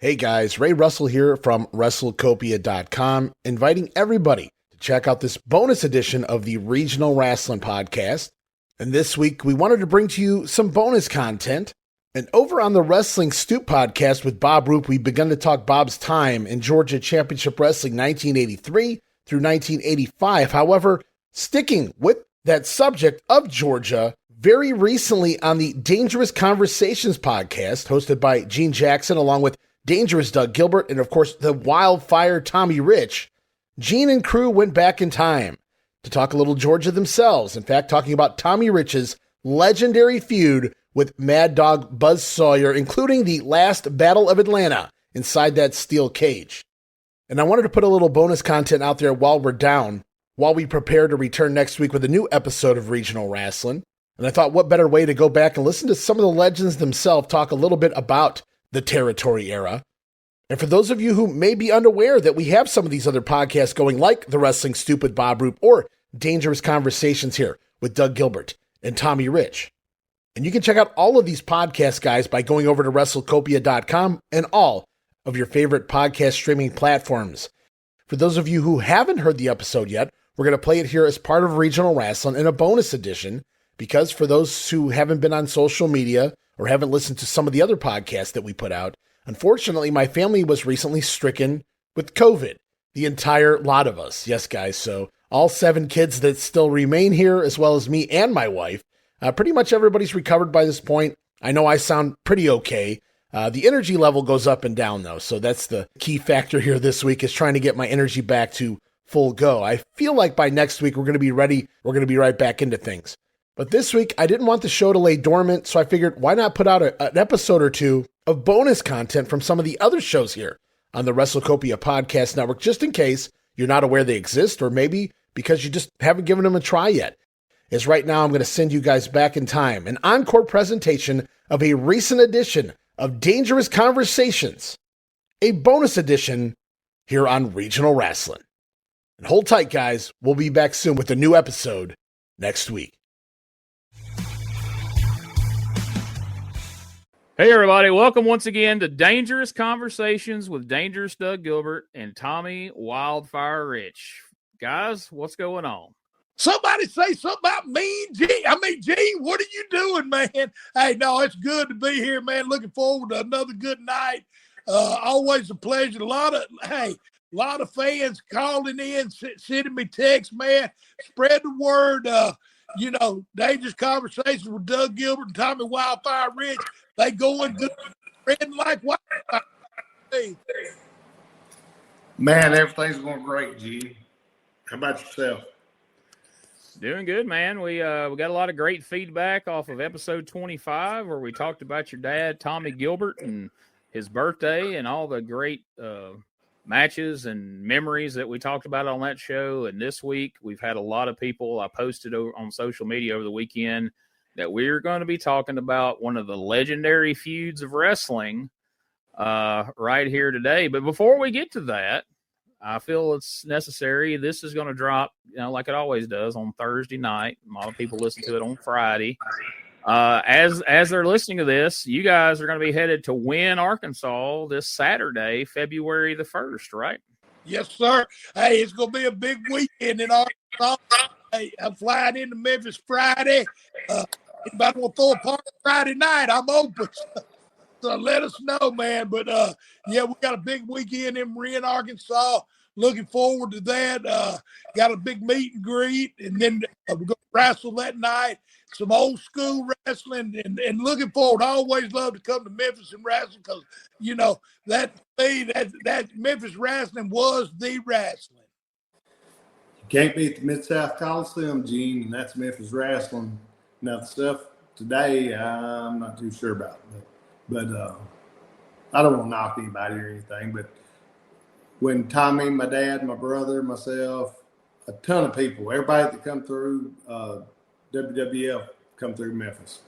Hey guys, Ray Russell here from WrestleCopia.com, inviting everybody to check out this bonus edition of the Regional Wrestling Podcast. And this week, we wanted to bring to you some bonus content. And over on the Wrestling Stoop Podcast with Bob Roop, we've begun to talk Bob's time in Georgia Championship Wrestling 1983 through 1985. However, sticking with that subject of Georgia, very recently on the Dangerous Conversations podcast, hosted by Gene Jackson, along with Dangerous Doug Gilbert, and of course the Wildfire Tommy Rich, Gene and crew went back in time to talk a little Georgia themselves. In fact, talking about Tommy Rich's legendary feud with Mad Dog Buzz Sawyer, including the last Battle of Atlanta inside that steel cage. And I wanted to put a little bonus content out there while we're down, while we prepare to return next week with a new episode of Regional Wrestling. And I thought, what better way to go back and listen to some of the legends themselves talk a little bit about the territory era. And for those of you who may be unaware that we have some of these other podcasts going, like the Wrestling Stoop with Bob Roop or Dangerous Conversations here with Doug Gilbert and Tommy Rich. And you can check out all of these podcasts, guys, by going over to WrestleCopia.com and all of your favorite podcast streaming platforms. For those of you who haven't heard the episode yet, we're going to play it here as part of Regional Wrestling in a bonus edition, because for those who haven't been on social media or haven't listened to some of the other podcasts that we put out, unfortunately, my family was recently stricken with COVID. The entire lot of us. Yes, guys. So all 7 kids that still remain here, as well as me and my wife, pretty much everybody's recovered by this point. I know I sound pretty okay. The energy level goes up and down, though. So that's the key factor here this week, is trying to get my energy back to full go. I feel like by next week, we're going to be ready. We're going to be right back into things. But this week, I didn't want the show to lay dormant, so I figured, why not put out an episode or two of bonus content from some of the other shows here on the WrestleCopia Podcast Network, just in case you're not aware they exist, or maybe because you just haven't given them a try yet. As right now, I'm going to send you guys back in time, an encore presentation of a recent edition of Dangerous Conversations, a bonus edition here on Regional Wrestling. And hold tight, guys. We'll be back soon with a new episode next week. Hey, everybody. Welcome once again to Dangerous Conversations with Dangerous Doug Gilbert and Tommy Wildfire Rich. Guys, what's going on? Somebody say something about me, Gene, what are you doing, man? Hey, no, it's good to be here, man. Looking forward to another good night. Always a pleasure. A lot of fans calling in, sending me texts, man. Spread the word. Dangerous Conversations with Doug Gilbert and Tommy Wildfire Rich. They going good, spreading like wildfire. Hey. Man, everything's going great, G. How about yourself? Doing good, man. We got a lot of great feedback off of episode 25, where we talked about your dad, Tommy Gilbert, and his birthday and all the great matches and memories that we talked about on that show. And this week, we've had a lot of people. I posted on social media over the weekend that we're going to be talking about one of the legendary feuds of wrestling right here today. But before we get to that, I feel it's necessary. This is going to drop, like it always does, on Thursday night. A lot of people listen to it on Friday. As they're listening to this, you guys are going to be headed to Wynne, Arkansas this Saturday, February the 1st, right? Yes, sir. Hey, it's going to be a big weekend in Arkansas. Hey, I'm flying into Memphis Friday. Anybody want to throw a party Friday night, I'm open. So let us know, man. But, we got a big weekend in Wynne, Arkansas. Looking forward to that. Got a big meet and greet, and then we're going to wrestle that night. Some old school wrestling, and looking forward. I always love to come to Memphis and wrestle because, that Memphis wrestling was the wrestling. You can't beat the Mid-South Coliseum, Gene, and that's Memphis wrestling. Now, the stuff today, I'm not too sure about. But I don't want to knock anybody or anything. But when Tommy, my dad, my brother, myself, a ton of people, everybody that come through WWF come through Memphis.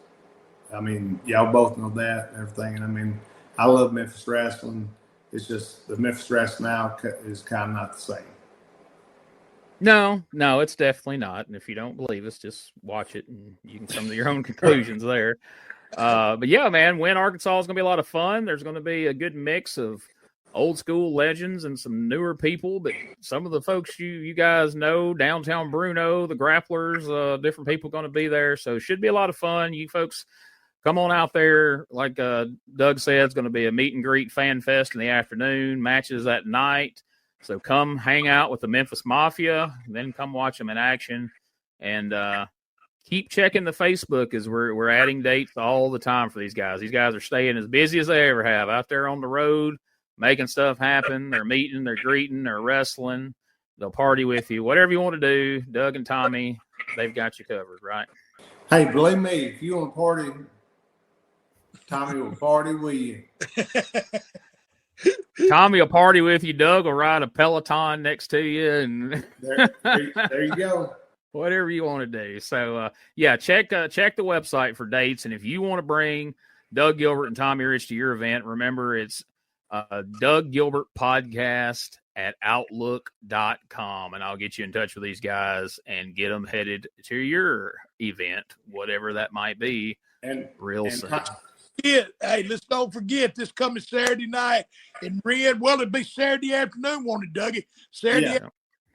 I mean, y'all both know that and everything. And I mean, I love Memphis wrestling. It's just the Memphis wrestling now is kind of not the same. No, it's definitely not. And if you don't believe us, just watch it and you can come to your own conclusions there. But yeah, man, Win Arkansas is going to be a lot of fun. There's going to be a good mix of old school legends and some newer people, but some of the folks you guys know, Downtown Bruno, the Grapplers, different people going to be there. So it should be a lot of fun. You folks come on out there. Like Doug said, it's going to be a meet and greet fan fest in the afternoon, matches at night. So come hang out with the Memphis Mafia, then come watch them in action. And keep checking the Facebook as we're adding dates all the time for these guys. These guys are staying as busy as they ever have out there on the road, making stuff happen. They're meeting, they're greeting, they're wrestling. They'll party with you. Whatever you want to do, Doug and Tommy, they've got you covered, right? Hey, believe me, if you want to party, Tommy will party with you. Tommy will party with you. Doug will ride a Peloton next to you. And there you go. Whatever you want to do. So, yeah, check the website for dates. And if you want to bring Doug Gilbert and Tommy Rich to your event, remember it's Doug Gilbert Podcast at Outlook.com. And I'll get you in touch with these guys and get them headed to your event, whatever that might be, real soon. Hey, let's don't forget this coming Saturday night in Red. Well, it'd be Saturday afternoon, won't it, Dougie? Saturday afternoon,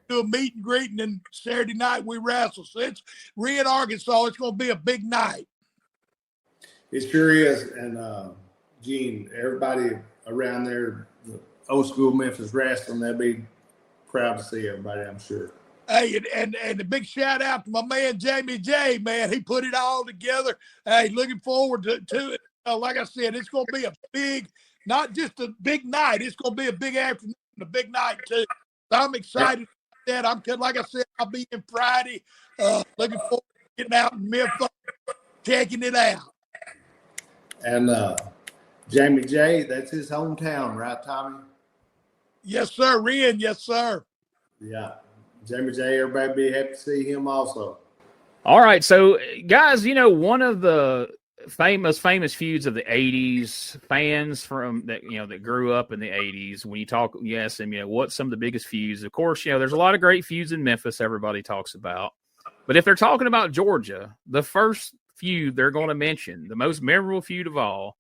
do a meet and greet, and then Saturday night we wrestle. So it's Red, Arkansas. It's going to be a big night. It sure is. And, Gene, everybody around there, the old school Memphis wrestling, they'll be proud to see everybody, I'm sure. Hey, and a big shout out to my man, Jamie J, man. He put it all together. Hey, looking forward to it. Like I said, it's going to be a big, not just a big night. It's going to be a big afternoon, a big night, too. So I'm excited about that. Like I said, I'll be in Friday. Looking forward to getting out in Memphis, checking it out. And Jamie J, that's his hometown, right, Tommy? Yes, sir. Ren, yes, sir. Yeah. Jamie J, everybody be happy to see him also. All right. So, guys, one of the famous feuds of the 80s, fans from that, that grew up in the 80s, when you talk, what's some of the biggest feuds? Of course, there's a lot of great feuds in Memphis everybody talks about. But if they're talking about Georgia, the first feud they're going to mention, the most memorable feud of all,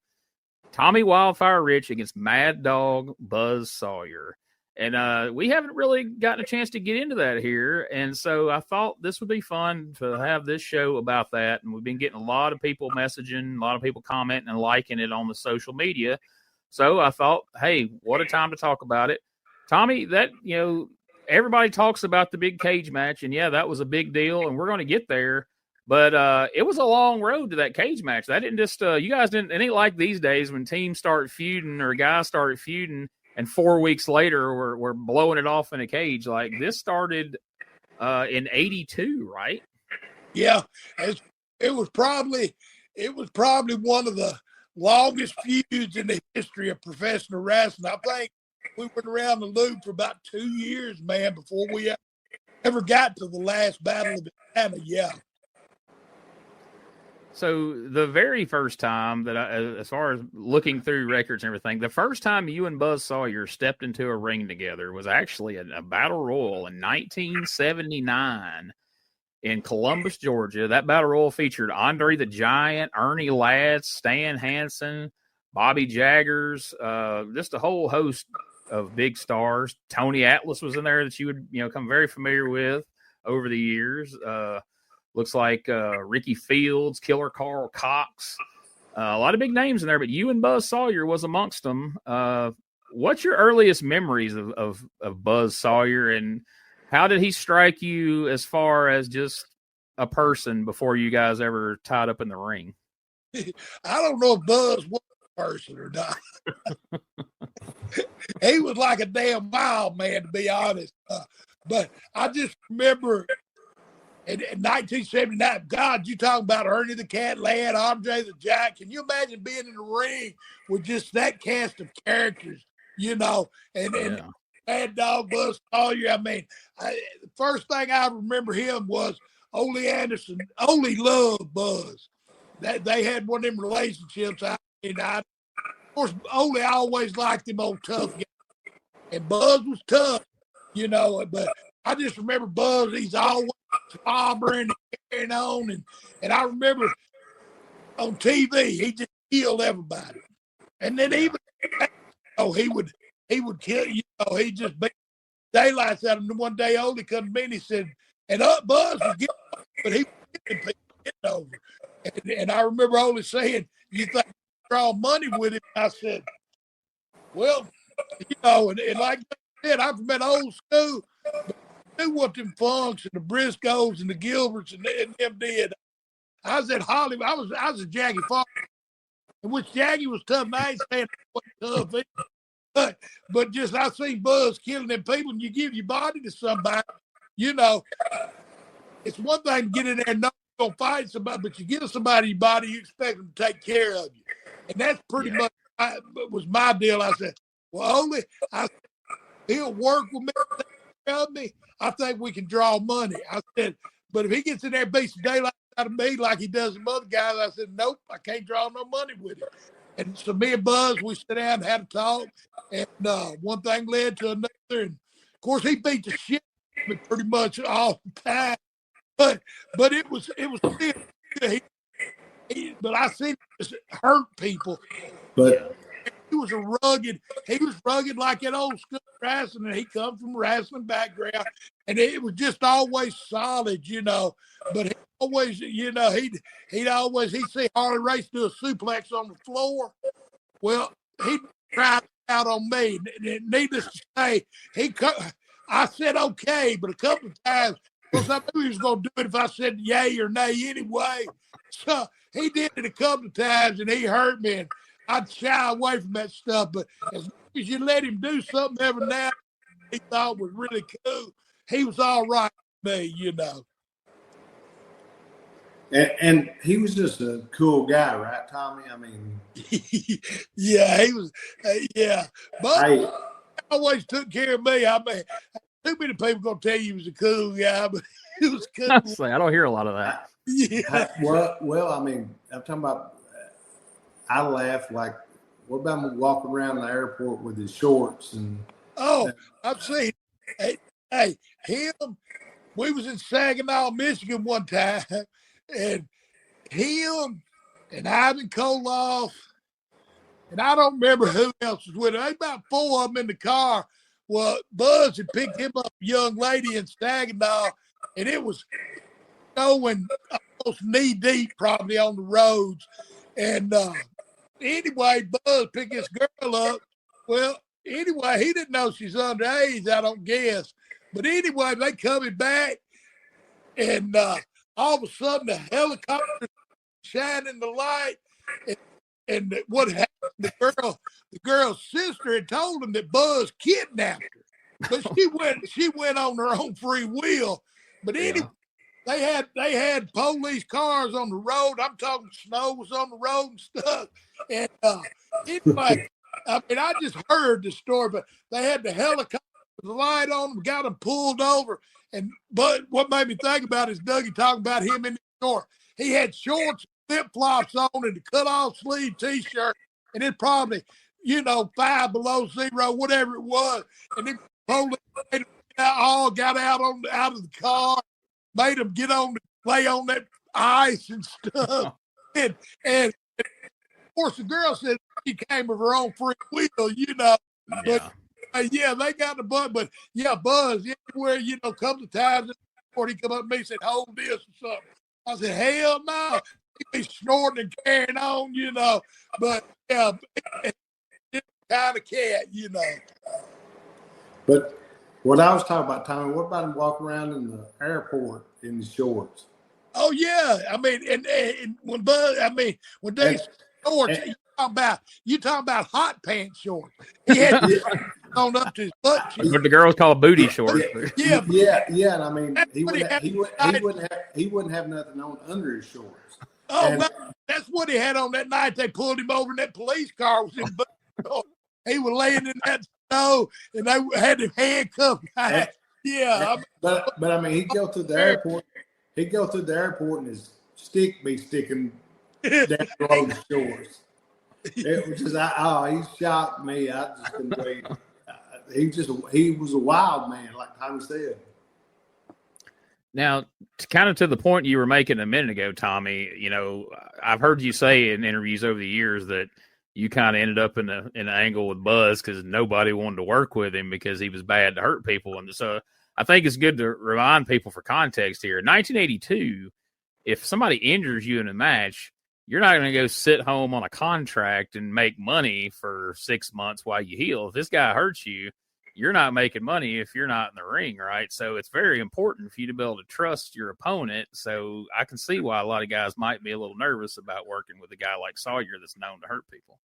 Tommy Wildfire Rich against Mad Dog Buzz Sawyer. And we haven't really gotten a chance to get into that here. And so I thought this would be fun to have this show about that. And we've been getting a lot of people messaging, a lot of people commenting and liking it on the social media. So I thought, hey, what a time to talk about it. Tommy, that, everybody talks about the big cage match. And, yeah, that was a big deal. And we're going to get there. But it was a long road to that cage match. That didn't just you guys didn't – it ain't like these days when teams start feuding or guys started feuding. And 4 weeks later, we're blowing it off in a cage. Like this started in '82, right? Yeah, it was probably one of the longest feuds in the history of professional wrestling. I think we went around the loop for about 2 years, man, before we ever got to the last Battle of Atlanta. Yeah. So the very first time that as far as looking through records and everything, the first time you and Buzz Sawyer stepped into a ring together was actually a battle royal in 1979 in Columbus, Georgia. That battle royal featured Andre the Giant, Ernie Ladd, Stan Hansen, Bobby Jaggers, just a whole host of big stars. Tony Atlas was in there that you would come very familiar with over the years. Looks like Ricky Fields, Killer Carl Cox, a lot of big names in there, but you and Buzz Sawyer was amongst them. What's your earliest memories of Buzz Sawyer, and how did he strike you as far as just a person before you guys ever tied up in the ring? I don't know if Buzz was a person or not. He was like a damn wild man, to be honest. But I just remember in 1979, God, you talking about Ernie the Cat Ladd, Andre the Giant. Can you imagine being in the ring with just that cast of characters, and Mad Dog Buzz Sawyer? I mean, the first thing I remember him was Ole Anderson. Ole loved Buzz. That they had one of them relationships. Of course, Ole always liked him old tough guy, and Buzz was tough, But I just remember Buzz. He's always slobbering and carrying on, and I remember on TV. He just killed everybody. And then even he would kill, he just beat daylights out of him. One day old, he come to me and he said, and Buzz was getting over, but he was getting over. And I remember only saying, you think you draw money with him? I said, well, and like I said, I'm from that old school. But I knew what them Funks and the Briscoes and the Gilberts and them did. I was at Hollywood. I was a Jackie Fox, which Jackie was tough. And I ain't saying tough, but just I seen Buzz killing them people, and you give your body to somebody. It's one thing to get in there and know you're gonna fight somebody, but you give somebody your body, you expect them to take care of you, and that's pretty much was my deal. I said, well, he'll work with me, take care of me. I think we can draw money. I said, but if he gets in there and beats the daylight out of me like he does some other guys, I said, nope, I can't draw no money with him. And so me and Buzz, we sat down and had a talk, and one thing led to another. And of course, he beat the shit out of me pretty much all the time. But it was still, but I seen it hurt people. But he was rugged like that old school wrestling, and he come from a wrestling background, and it was just always solid, But he always, he'd see Harley Race do a suplex on the floor. Well, he tried out on me. Needless to say, I said okay, but a couple of times, because I knew he was going to do it if I said yay or nay anyway. So he did it a couple of times, and he hurt me, and I'd shy away from that stuff. But as long as you let him do something every now and then he thought was really cool, he was all right with me, And he was just a cool guy, right, Tommy? I mean, yeah, he was. Yeah, but he always took care of me. I mean, too many people gonna tell you he was a cool guy, but he was cool. I don't hear a lot of that. Yeah. Well, I mean, I'm talking about. I laugh like, what about him walking around the airport with his shorts and? Oh, I've seen. Hey, him. We was in Saginaw, Michigan one time, and him and Ivan Koloff, and I don't remember who else was with him. There about four of them in the car. Well, Buzz had picked him up, a young lady in Saginaw, and it was snowing almost knee deep probably on the roads. And anyway, Buzz picked this girl up. Well, anyway, he didn't know she's underage, I don't guess. But anyway, they coming back, and all of a sudden the helicopter shining the light, and what happened? The girl's sister had told him that Buzz kidnapped her, but she went on her own free will. But anyway, they had police cars on the road. I'm talking snow was on the road and stuff. And anyway, I mean, I just heard the story, but they had the helicopter with the light on them, got them pulled over. But what made me think about it is Dougie talking about him in the store. He had shorts, flip-flops on, and a cut-off sleeve T-shirt, and it probably, 5 below zero, whatever it was. And then police all got out of the car, made them lay on that ice and stuff. And of course, the girl said she came of her own free will, But they got the butt. But Buzz, everywhere, come to times before he come up to me and said, hold this or something. I said, hell no. He'd be snorting and carrying on, But it's kind of cat, But what I was talking about, Tommy, what about him walking around in the airport in his shorts? Oh yeah, I mean, and when they shorts, you talking about hot pants shorts. He had on up to his butt cheeks. But the girls call booty shorts. Yeah, and I mean, he wouldn't have nothing on under his shorts. Oh, no, that's what he had on that night. They pulled him over in that police car. He was laying in that snow, and they had him handcuffed. But I mean, he'd go through the airport. He'd go through the airport, and his stick be sticking down the road shores. It was just, he shocked me. I just couldn't wait. He was a wild man, like Tommy said. Now, kind of to the point you were making a minute ago, Tommy, I've heard you say in interviews over the years that you kind of ended up in an angle with Buzz because nobody wanted to work with him because he was bad to hurt people. And so I think it's good to remind people for context here. In 1982, if somebody injures you in a match, you're not going to go sit home on a contract and make money for 6 months while you heal. If this guy hurts you, you're not making money if you're not in the ring, right? So it's very important for you to be able to trust your opponent. So I can see why a lot of guys might be a little nervous about working with a guy like Sawyer that's known to hurt people.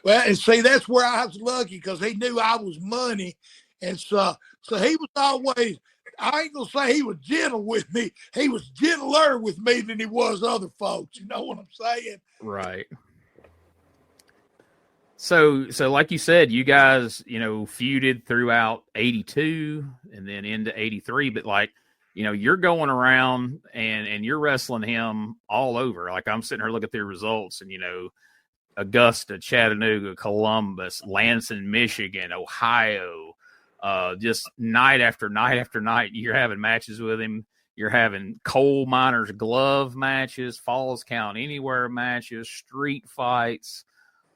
Well, and see, that's where I was lucky because he knew I was money. And so he was always, I ain't going to say he was gentle with me. He was gentler with me than he was other folks. You know what I'm saying? Right. So like you said, you guys, feuded throughout 82 and then into 83, but you're going around and you're wrestling him all over. Like I'm sitting here looking through results and, Augusta, Chattanooga, Columbus, Lansing, Michigan, Ohio, just night after night after night, you're having matches with him. You're having coal miners glove matches, Falls Count Anywhere matches, street fights.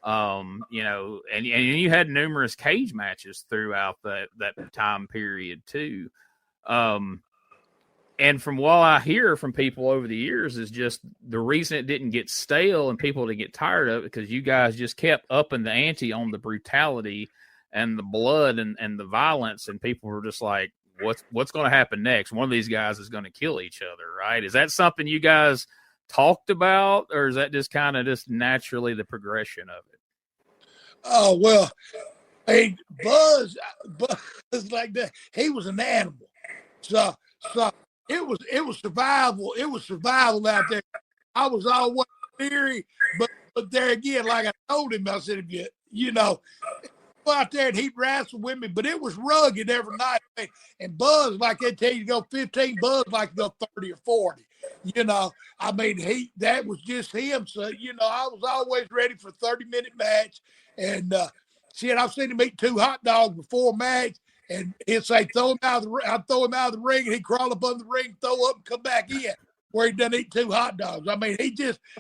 And you had numerous cage matches throughout that time period too. And from what I hear from people over the years is just the reason it didn't get stale and people didn't get tired of it because you guys just kept upping the ante on the brutality and the blood and the violence, and people were just like, what's going to happen next? One of these guys is going to kill each other, right? Is that something you guys talked about, or is that just kind of just naturally the progression of it? Oh, well, hey, Buzz like that. He was an animal. So it was survival. It was survival out there. I was always theory, but there again, like I told him, I said, if you go out there and he'd wrestle with me, but it was rugged every night. And Buzz, like they tell you to go 15, Buzz like to go 30 or 40. That was just him. So, I was always ready for a 30-minute match. And I've seen him eat 2 hot dogs before a match. And he'd say, throw him out of the ring. I'd throw him out of the ring, and he'd crawl up under the ring, throw up, and come back in where he done eat 2 hot dogs.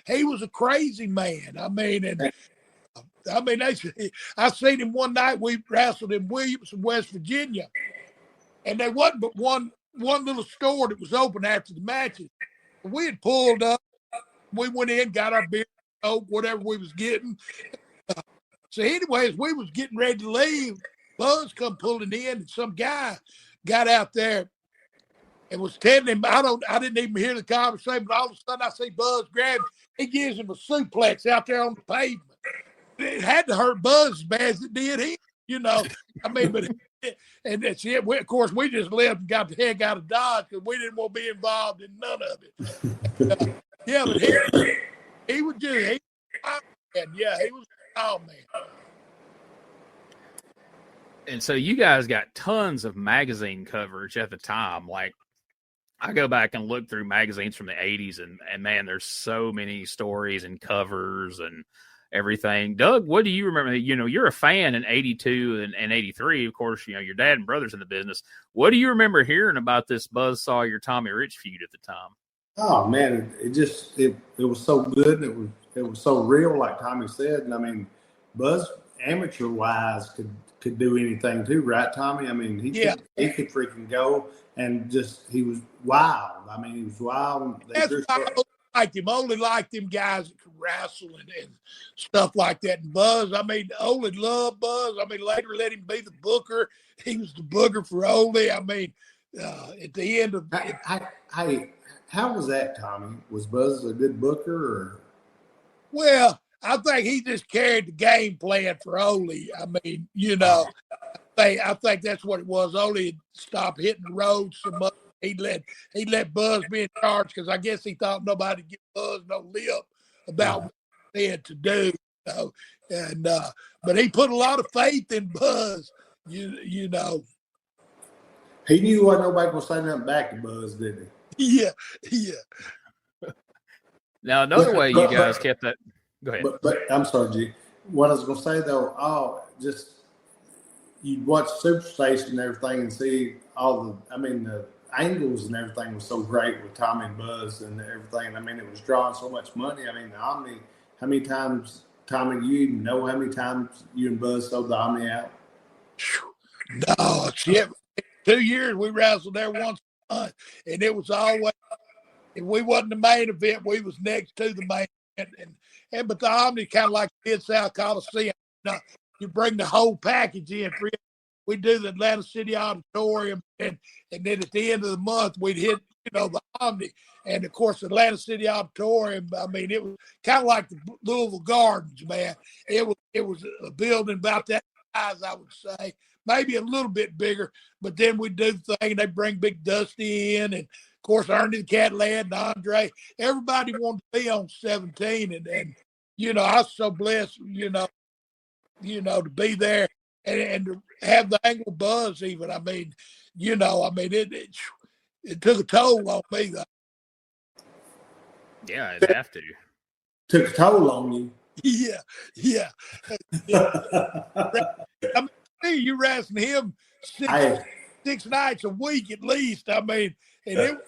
He was a crazy man. I seen him one night. We wrestled in Williamson, West Virginia, and there wasn't but one little store that was open after the matches. We had pulled up. We went in, got our beer, whatever we was getting. So anyways, we was getting ready to leave. Buzz come pulling in, and some guy got out there and was telling him, I didn't even hear the conversation, but all of a sudden I see Buzz grab him. He gives him a suplex out there on the pavement. It had to hurt Buzz as bad as it did him, and that's it. Of course, we just left and got the heck out of Dodge because we didn't want to be involved in none of it. But he was just, he was oh man. And so you guys got tons of magazine coverage at the time. Like I go back and look through magazines from the 80s and man, there's so many stories and covers and everything. Doug, what do you remember? You're a fan in 82 and 83. Of course, your dad and brother's in the business. What do you remember hearing about this Buzz Sawyer, Tommy Rich feud at the time? Oh man, it was so good. It was so real, like Tommy said. And Buzz amateur wise could do anything too, right, Tommy? He could freaking go and he was wild. He was wild. That's why I only liked them guys that could wrestle and stuff like that. And Buzz, Ole loved Buzz. Later let him be the booker. He was the booker for Ole. At the end of how was that, Tommy? Was Buzz a good booker or? Well, I think he just carried the game plan for Ole. I think that's what it was. Ole had stopped hitting the road so much. He let Buzz be in charge because I guess he thought nobody would give Buzz no lip about what he had to do. But he put a lot of faith in Buzz. He knew what nobody was saying nothing back to Buzz, didn't he? Yeah. Now another way you guys kept that. Go ahead. But I'm sorry, G. What I was going to say though, you'd watch Superstation and everything and see all the angles and everything was so great with Tommy and Buzz and everything. I mean, it was drawing so much money. I mean, the Omni, how many times, Tommy, you even know how many times you and Buzz sold the Omni out? No, shit. 2 years we wrestled there once a month, and it was always, if we wasn't the main event, we was next to the main event. But the Omni kind of like Mid-South Coliseum. You bring the whole package in. We do the Atlanta City Auditorium, and then at the end of the month, we'd hit, the Omni. And, of course, Atlanta City Auditorium, I mean, it was kind of like the Louisville Gardens, man. It was a building about that size, I would say. Maybe a little bit bigger, but then we do the thing, and they bring Big Dusty in, and, of course, Ernie the Cat Lad and Andre. Everybody wanted to be on 17, and I was so blessed, to be there and to have the angle buzz even. I mean, it took a toll on me, though. Yeah, it'd have to. Took a toll on you. Yeah. I mean, you wrestling him six nights a week at least. I mean, and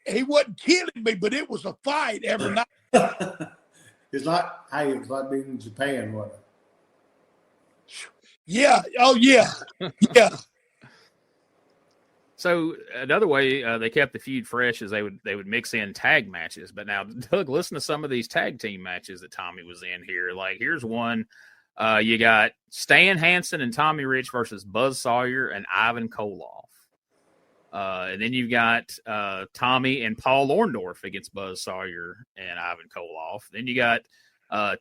he wasn't killing me, but it was a fight every night. It was like being in Japan, wasn't it? Yeah. Oh, yeah. Yeah. So another way they kept the feud fresh is they would mix in tag matches. But now, Doug, listen to some of these tag team matches that Tommy was in here. Like, here's one. You got Stan Hansen and Tommy Rich versus Buzz Sawyer and Ivan Koloff. And then you've got Tommy and Paul Orndorff against Buzz Sawyer and Ivan Koloff. Then you got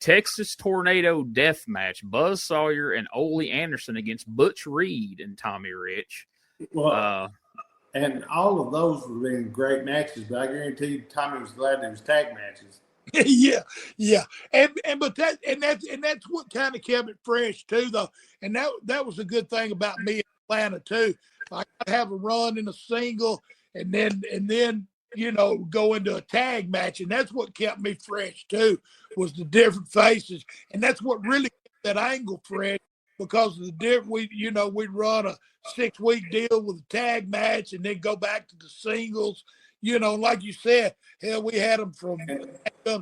Texas Tornado Death Match, Buzz Sawyer and Ole Anderson against Butch Reed and Tommy Rich. Well, and all of those were being great matches, but I guarantee you Tommy was glad there was tag matches. Yeah. And that's what kind of kept it fresh too, though. And that was a good thing about me in Atlanta too. I have a run in a single and then go into a tag match. And that's what kept me fresh too, was the different faces. And that's what really kept that angle fresh, because of the different, we'd run a 6-week deal with a tag match and then go back to the singles. Like you said, hell, we had them from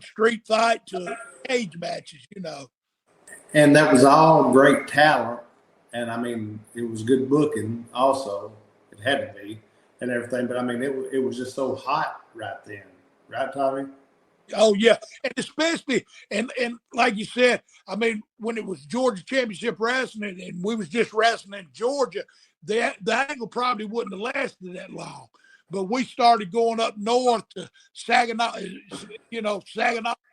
street fight to cage matches, And that was all great talent. And, I mean, it was good booking also. It had to be and everything. But, I mean, it was just so hot right then. Right, Tommy? Oh, yeah. And especially, and like you said, I mean, when it was Georgia Championship Wrestling and we was just wrestling in Georgia, the angle probably wouldn't have lasted that long. But we started going up north to Saginaw,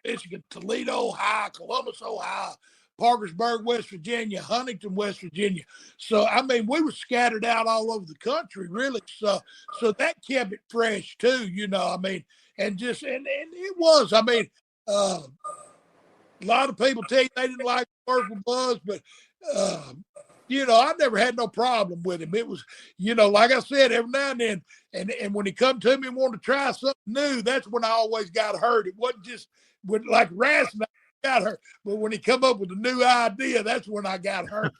Michigan, Toledo, Ohio, Columbus, Ohio, Parkersburg, West Virginia, Huntington, West Virginia. So, I mean, we were scattered out all over the country, really. So that kept it fresh, too, I mean, and it was, I mean, a lot of people tell you they didn't like work with Buzz, but, I never had no problem with him. It was, like I said, every now and then, and when he come to me and wanted to try something new, that's when I always got hurt. It wasn't just like wrestling, I got hurt. But when he come up with a new idea, that's when I got hurt.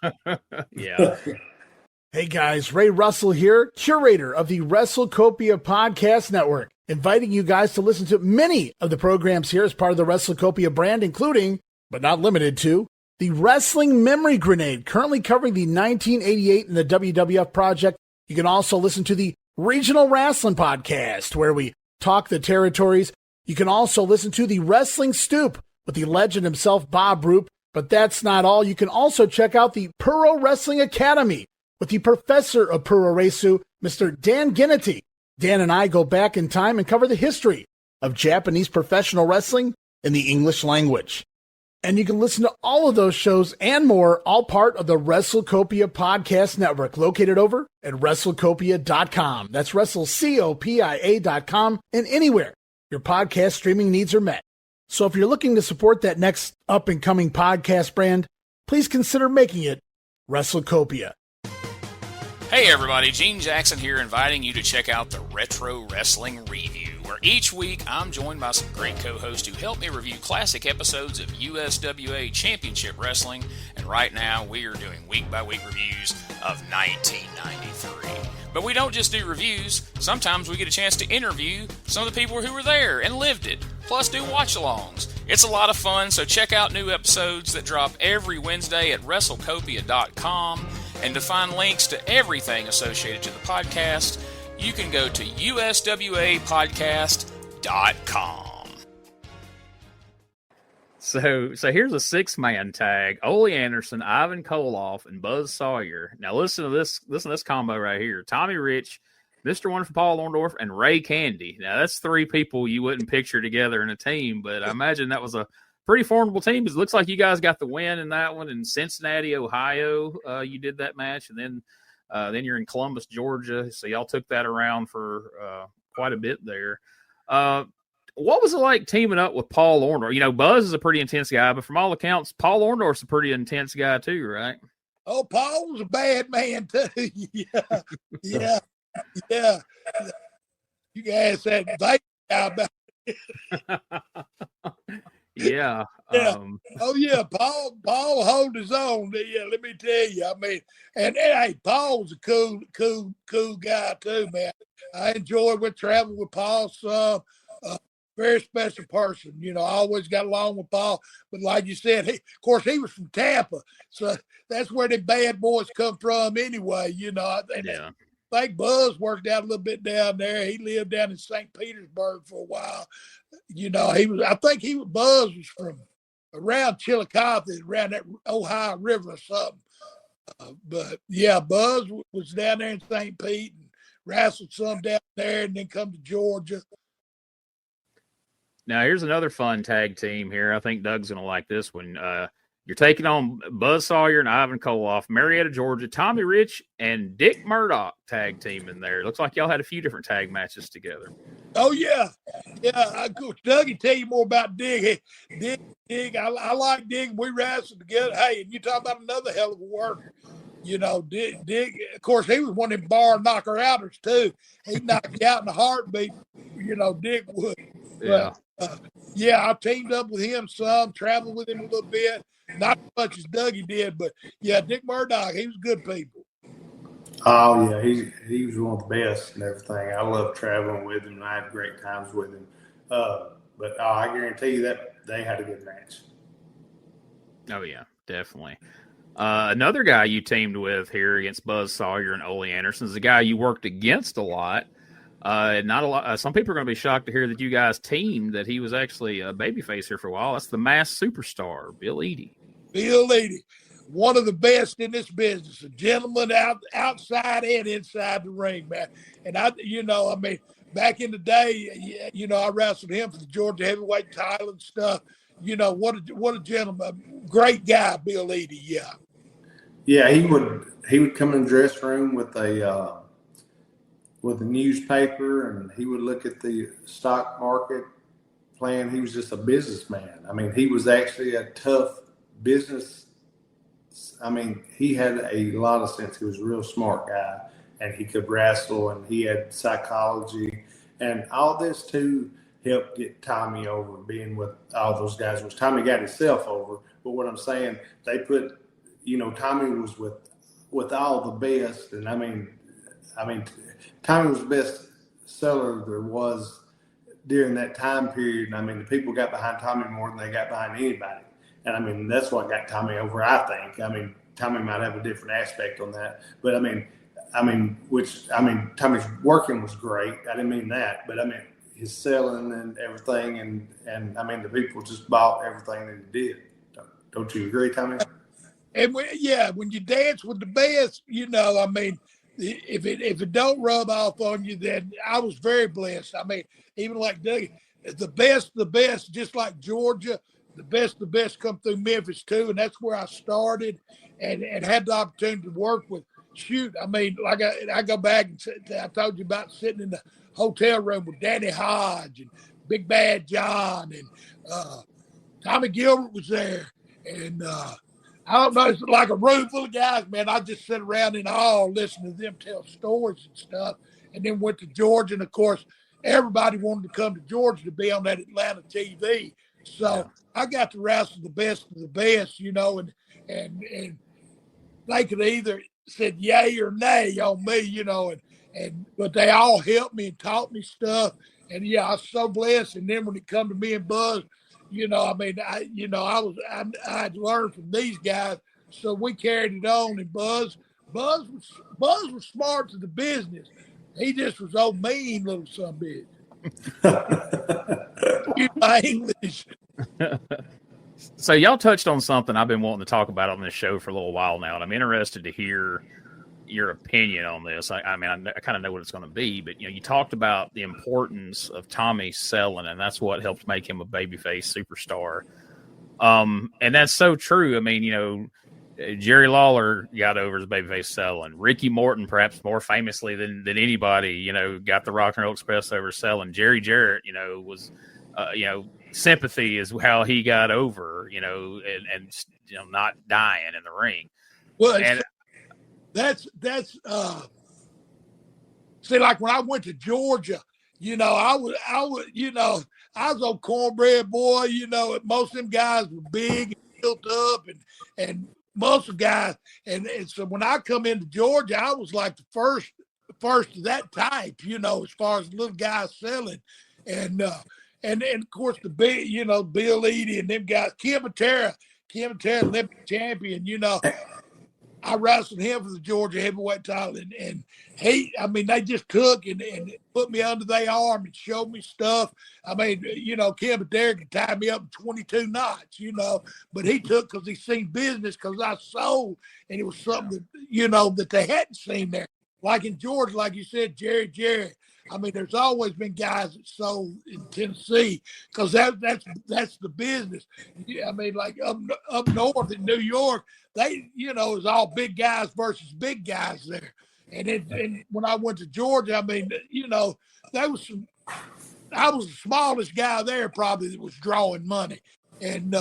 Yeah. Hey guys, Ray Russell here, curator of the WrestleCopia Podcast Network, inviting you guys to listen to many of the programs here as part of the WrestleCopia brand, including, but not limited to, the Wrestling Memory Grenade, currently covering the 1988 and the WWF project. You can also listen to the Regional Wrestling Podcast, where we talk the territories. You can also listen to the Wrestling Stoop with the legend himself, Bob Roop. But that's not all. You can also check out the Puro Wrestling Academy with the professor of Puro Resu, Mr. Dan Ginnity. Dan and I go back in time and cover the history of Japanese professional wrestling in the English language. And you can listen to all of those shows and more, all part of the WrestleCopia Podcast Network, located over at WrestleCopia.com. That's WrestleCopia.com, and anywhere your podcast streaming needs are met. So if you're looking to support that next up-and-coming podcast brand, please consider making it WrestleCopia. Hey everybody, Gene Jackson here, inviting you to check out the Retro Wrestling Review, where each week I'm joined by some great co-hosts who help me review classic episodes of USWA Championship Wrestling, and right now we are doing week-by-week reviews of 1993. But we don't just do reviews. Sometimes we get a chance to interview some of the people who were there and lived it, plus do watch-alongs. It's a lot of fun, so check out new episodes that drop every Wednesday at WrestleCopia.com. And to find links to everything associated to the podcast, you can go to USWApodcast.com. So here's a 6-man tag: Ole Anderson, Ivan Koloff, and Buzz Sawyer. Now listen to this combo right here: Tommy Rich, Mr. Wonderful Paul Orndorff, and Ray Candy. Now that's 3 people you wouldn't picture together in a team, but I imagine that was a pretty formidable team. It looks like you guys got the win in that one in Cincinnati, Ohio. You did that match, and then you're in Columbus, Georgia. So y'all took that around for quite a bit there. What was it like teaming up with Paul Orndorff? You know, Buzz is a pretty intense guy, but from all accounts, Paul Orndorff's a pretty intense guy too, right? Oh, Paul was a bad man too. Yeah. You guys said that guy about Yeah. Oh yeah, Paul hold his own. Yeah, let me tell you. I mean, and hey, Paul was a cool guy too, man. I enjoyed traveling with Paul some. Very special person. You know, I always got along with Paul. But like you said, of course, he was from Tampa. So that's where the bad boys come from anyway. You know, I think Buzz worked out a little bit down there. He lived down in St. Petersburg for a while. You know, Buzz was from around Chillicothe, around that Ohio River or something. But yeah, Buzz was down there in St. Pete and wrestled some down there and then come to Georgia. Now, here's another fun tag team here. I think Doug's going to like this one. You're taking on Buzz Sawyer and Ivan Koloff, Marietta, Georgia, Tommy Rich, and Dick Murdoch tag team in there. Looks like y'all had a few different tag matches together. Oh, yeah. Yeah, Doug can tell you more about Dick. Dick, I like Dick. We wrestled together. Hey, and you talk about another hell of a worker. You know, Dick, of course, he was one of them bar knocker-outers, too. He'd knock you out in a heartbeat. You know, Dick would. Yeah. I teamed up with him some, traveled with him a little bit. Not as much as Dougie did, but, yeah, Dick Murdoch, he was good people. Oh, yeah, he was one of the best and everything. I love traveling with him, and I had great times with him. But I guarantee you that they had a good match. Oh, yeah, definitely. Another guy you teamed with here against Buzz Sawyer and Ole Anderson is a guy you worked against a lot. Not a lot. Some people are going to be shocked to hear that you guys teamed, that he was actually a babyface here for a while. That's the masked superstar, Bill Eadie. Bill Eadie, one of the best in this business, a gentleman outside and inside the ring, man. And back in the day, I wrestled him for the Georgia heavyweight title and stuff. You know, what a gentleman, great guy, Bill Eadie. Yeah. Yeah, he would come in the dressing room with a newspaper, and he would look at the stock market plan. He was just a businessman. I mean, he was actually a tough business. I mean, he had a lot of sense. He was a real smart guy, and he could wrestle, and he had psychology, and all this too helped get Tommy over being with all those guys, which Tommy got himself over. But what I'm saying, they put, Tommy was with all the best, and I mean, Tommy was the best seller there was during that time period. And I mean, the people got behind Tommy more than they got behind anybody. And I mean, that's what got Tommy over, I think. I mean, Tommy might have a different aspect on that. But Tommy's working was great. I didn't mean that. But I mean, his selling and everything. And I mean, the people just bought everything that he did. Don't you agree, Tommy? And when you dance with the best, if it don't rub off on you, then I was very blessed. I mean, even like Dougie, the best, just like Georgia, the best come through Memphis too, and that's where I started and had the opportunity to work with. Shoot, I mean, like I go back and I told you about sitting in the hotel room with Danny Hodge and Big Bad John and Tommy Gilbert was there, and I don't know, it's like a room full of guys, man. I just sit around in awe, listening to them tell stories and stuff, and then went to Georgia. And, of course, everybody wanted to come to Georgia to be on that Atlanta TV. So I got to wrestle the best of the best, and they could either said yay or nay on me, but they all helped me and taught me stuff. And yeah, I was so blessed. And then when it come to me and Buzz, I had learned from these guys, so we carried it on. And Buzz was smart to the business. He just was old mean little son of a bitch. English. So y'all touched on something I've been wanting to talk about on this show for a little while now, and I'm interested to hear your opinion on this. I kind of know what it's going to be, but you talked about the importance of Tommy selling, and that's what helped make him a babyface superstar. And that's so true. I mean, Jerry Lawler got over as a babyface selling. Ricky Morton, perhaps more famously than anybody, got the Rock and Roll Express over selling. Jerry Jarrett, was, sympathy is how he got over, and not dying in the ring. Well, and that's see, like when I went to Georgia, I was a cornbread boy. Most of them guys were big and built up, and most of the guys, and so when I come into Georgia, I was like the first of that type, as far as little guys selling, and of course the big, Bill Eadie and them guys, Kim Matera, Olympic champion, I wrestled him for the Georgia heavyweight title, and they just took and put me under their arm and showed me stuff. Kim Matera could tie me up in 22 knots, but he took because he seen business because I sold, and it was something that, that they hadn't seen there. Like in Georgia, like you said, Jerry Jarrett. There's always been guys that sold in Tennessee because that's the business. Like up north in New York, they, it's all big guys versus big guys there. And when I went to Georgia, I was the smallest guy there probably that was drawing money. And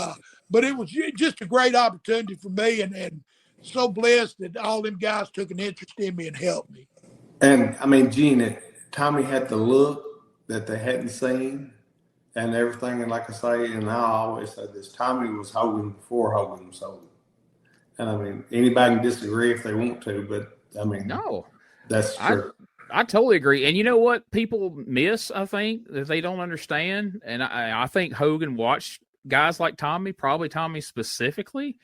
but it was just a great opportunity for me, and so blessed that all them guys took an interest in me and helped me. And Gene, Tommy had the look that they hadn't seen and everything. And like I say, and I always say this, Tommy was Hogan before Hogan was Hogan. And anybody can disagree if they want to, but no, that's true. I totally agree. And you know what people miss, I think, that they don't understand. And I think Hogan watched guys like Tommy, probably Tommy specifically.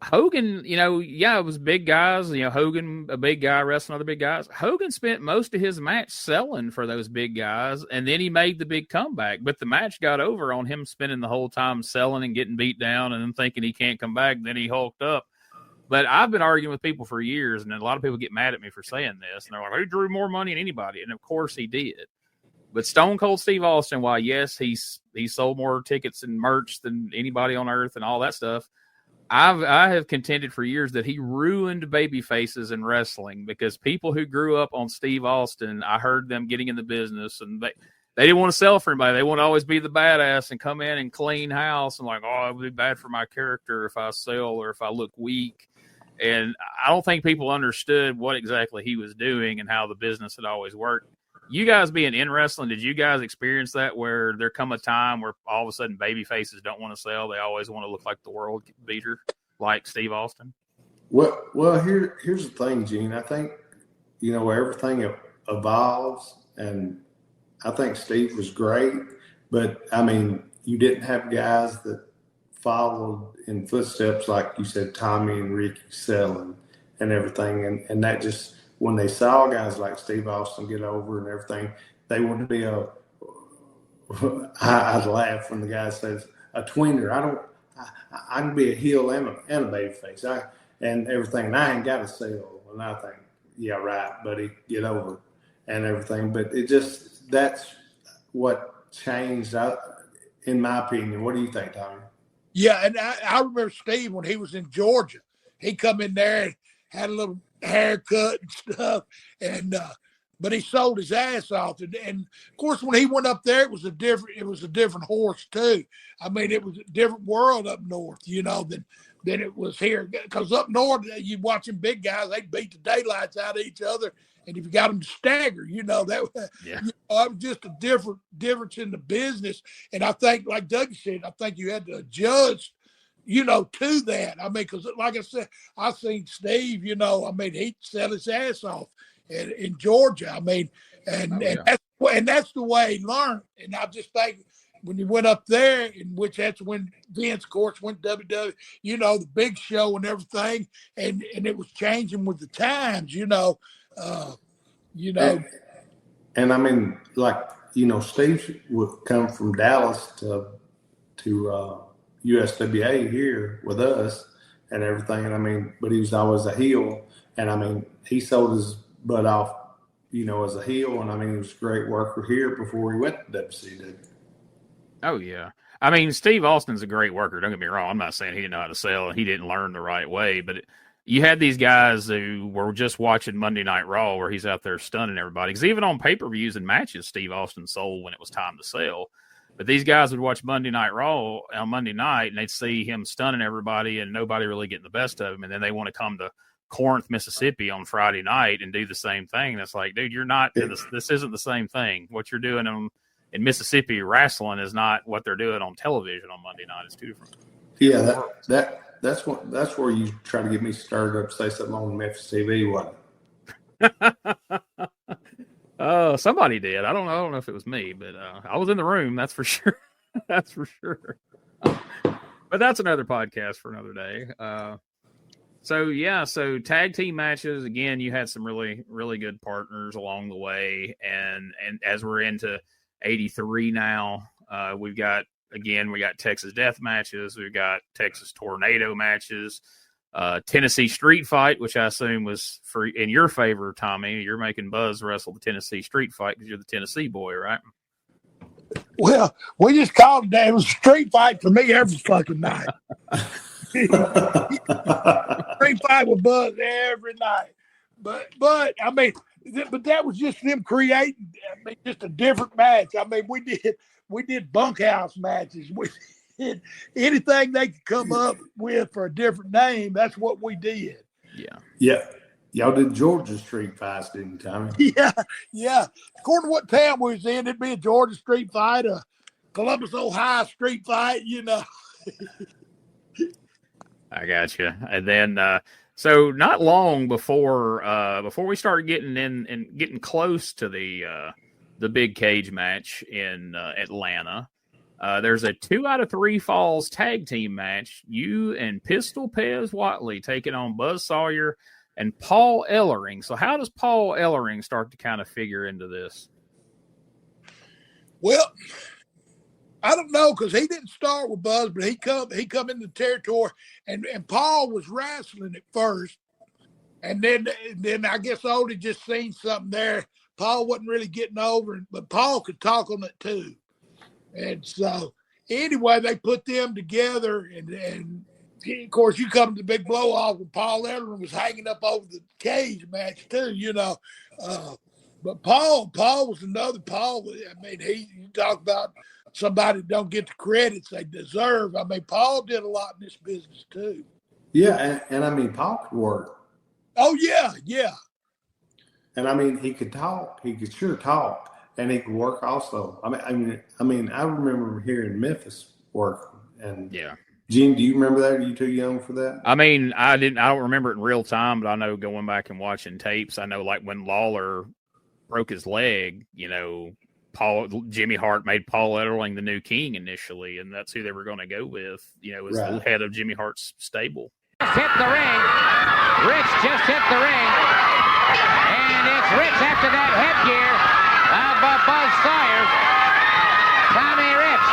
Hogan, it was big guys, Hogan, a big guy wrestling other big guys. Hogan spent most of his match selling for those big guys, and then he made the big comeback. But the match got over on him spending the whole time selling and getting beat down and then thinking he can't come back. Then he hulked up. But I've been arguing with people for years, and a lot of people get mad at me for saying this. And they're like, who drew more money than anybody? And, of course, he did. But Stone Cold Steve Austin, while, yes, he sold more tickets and merch than anybody on earth and all that stuff, I have contended for years that he ruined baby faces in wrestling because people who grew up on Steve Austin, I heard them getting in the business and they didn't want to sell for anybody. They want to always be the badass and come in and clean house and it would be bad for my character if I sell or if I look weak. And I don't think people understood what exactly he was doing and how the business had always worked. You guys being in wrestling, did you guys experience that where there come a time where all of a sudden baby faces don't want to sell? They always want to look like the world beater, like Steve Austin? Well, here's the thing, Gene. I think, everything evolves, and I think Steve was great, but, you didn't have guys that followed in footsteps like you said, Tommy and Ricky selling and everything, and that just – when they saw guys like Steve Austin get over and everything, they wanted to be I'd laugh when the guy says a tweener. I can be a heel and a baby face. And everything. And I ain't got to sell. And I think, yeah, right, buddy, get over and everything. But that's what changed, in my opinion. What do you think, Tommy? Yeah, and I remember Steve when he was in Georgia. He come in there and had a little haircut and stuff, and but he sold his ass off, and of course when he went up there, it was a different horse too. It was a different world up north, than it was here. Because up north, you watching big guys, they beat the daylights out of each other, and if you got them to stagger, that it was just a difference in the business. And I think, like Doug said, I think you had to adjust to that. Because like I said, I seen Steve, he'd sell his ass off, in Georgia. I mean, and that's the way he learned. And I just think when he went up there, in which that's when Vince, of course, went WWE, the big show and everything, and it was changing with the times, And I mean, Steve would come from Dallas to USWA here with us and everything. And I mean, but he was always a heel. And I mean, he sold his butt off, as a heel. And I mean, he was a great worker here before he went to WCW. Oh, yeah. I mean, Steve Austin's a great worker. Don't get me wrong. I'm not saying he didn't know how to sell and he didn't learn the right way, but you had these guys who were just watching Monday Night Raw where he's out there stunning everybody. Because even on pay-per-views and matches, Steve Austin sold when it was time to sell. But these guys would watch Monday Night Raw on Monday night, and they'd see him stunning everybody and nobody really getting the best of him. And then they want to come to Corinth, Mississippi on Friday night and do the same thing. And it's like, dude, you're not – this isn't the same thing. What you're doing in Mississippi wrestling is not what they're doing on television on Monday night. It's two different. Yeah, that's where you try to get me started up to say something on Memphis TV, wasn't it? Somebody did. I don't know if it was me, but I was in the room. That's for sure. That's for sure. But that's another podcast for another day. So tag team matches. Again, you had some really, really good partners along the way, and as we're into 83 now, we got Texas Death matches, we've got Texas Tornado matches, Tennessee Street Fight, which I assume was in your favor, Tommy. You're making Buzz wrestle the Tennessee Street Fight because you're the Tennessee boy, right? Well, we just called it that. It was a street fight for me every fucking night. Street fight with Buzz every night. But I mean, but that was just them creating. I mean, just a different match. I mean, we did bunkhouse matches. We did anything they could come up with for a different name. That's what we did. Yeah. Y'all did Georgia Street Fights, didn't you, Tommy? Yeah. According to what town we was in, it'd be a Georgia Street Fight, a Columbus, Ohio Street Fight. I got you. And then, so not long before we started getting in and getting close to the big cage match in Atlanta, there's a 2 out of 3 falls tag team match. You and Pistol Pez Watley taking on Buzz Sawyer and Paul Ellering. So how does Paul Ellering start to kind of figure into this? Well, I don't know, because he didn't start with Buzz, but he come into the territory, and Paul was wrestling at first, and then I guess Odie just seen something there. Paul wasn't really getting over it, but Paul could talk on it too. And so anyway, they put them together, and of course you come to the big blow off when Paul Ellering was hanging up over the cage match too, But Paul was another Paul. I mean, you talk about somebody that don't get the credits they deserve. I mean, Paul did a lot in this business too. Yeah, and I mean, Paul could work. Oh yeah. And I mean, he could talk. He could sure talk, and he could work also. I mean, I remember hearing Memphis work. And yeah, Gene, do you remember that? Are you too young for that? I mean, I don't remember it in real time, but I know going back and watching tapes, I know like when Lawler broke his leg, Jimmy Hart made Paul Ellering the new king initially, and that's who they were going to go with, as the head of Jimmy Hart's stable. Just hit the ring. Rich just hit the ring. And it's Rich after that headgear of Buzz Sawyer. Tommy Rich.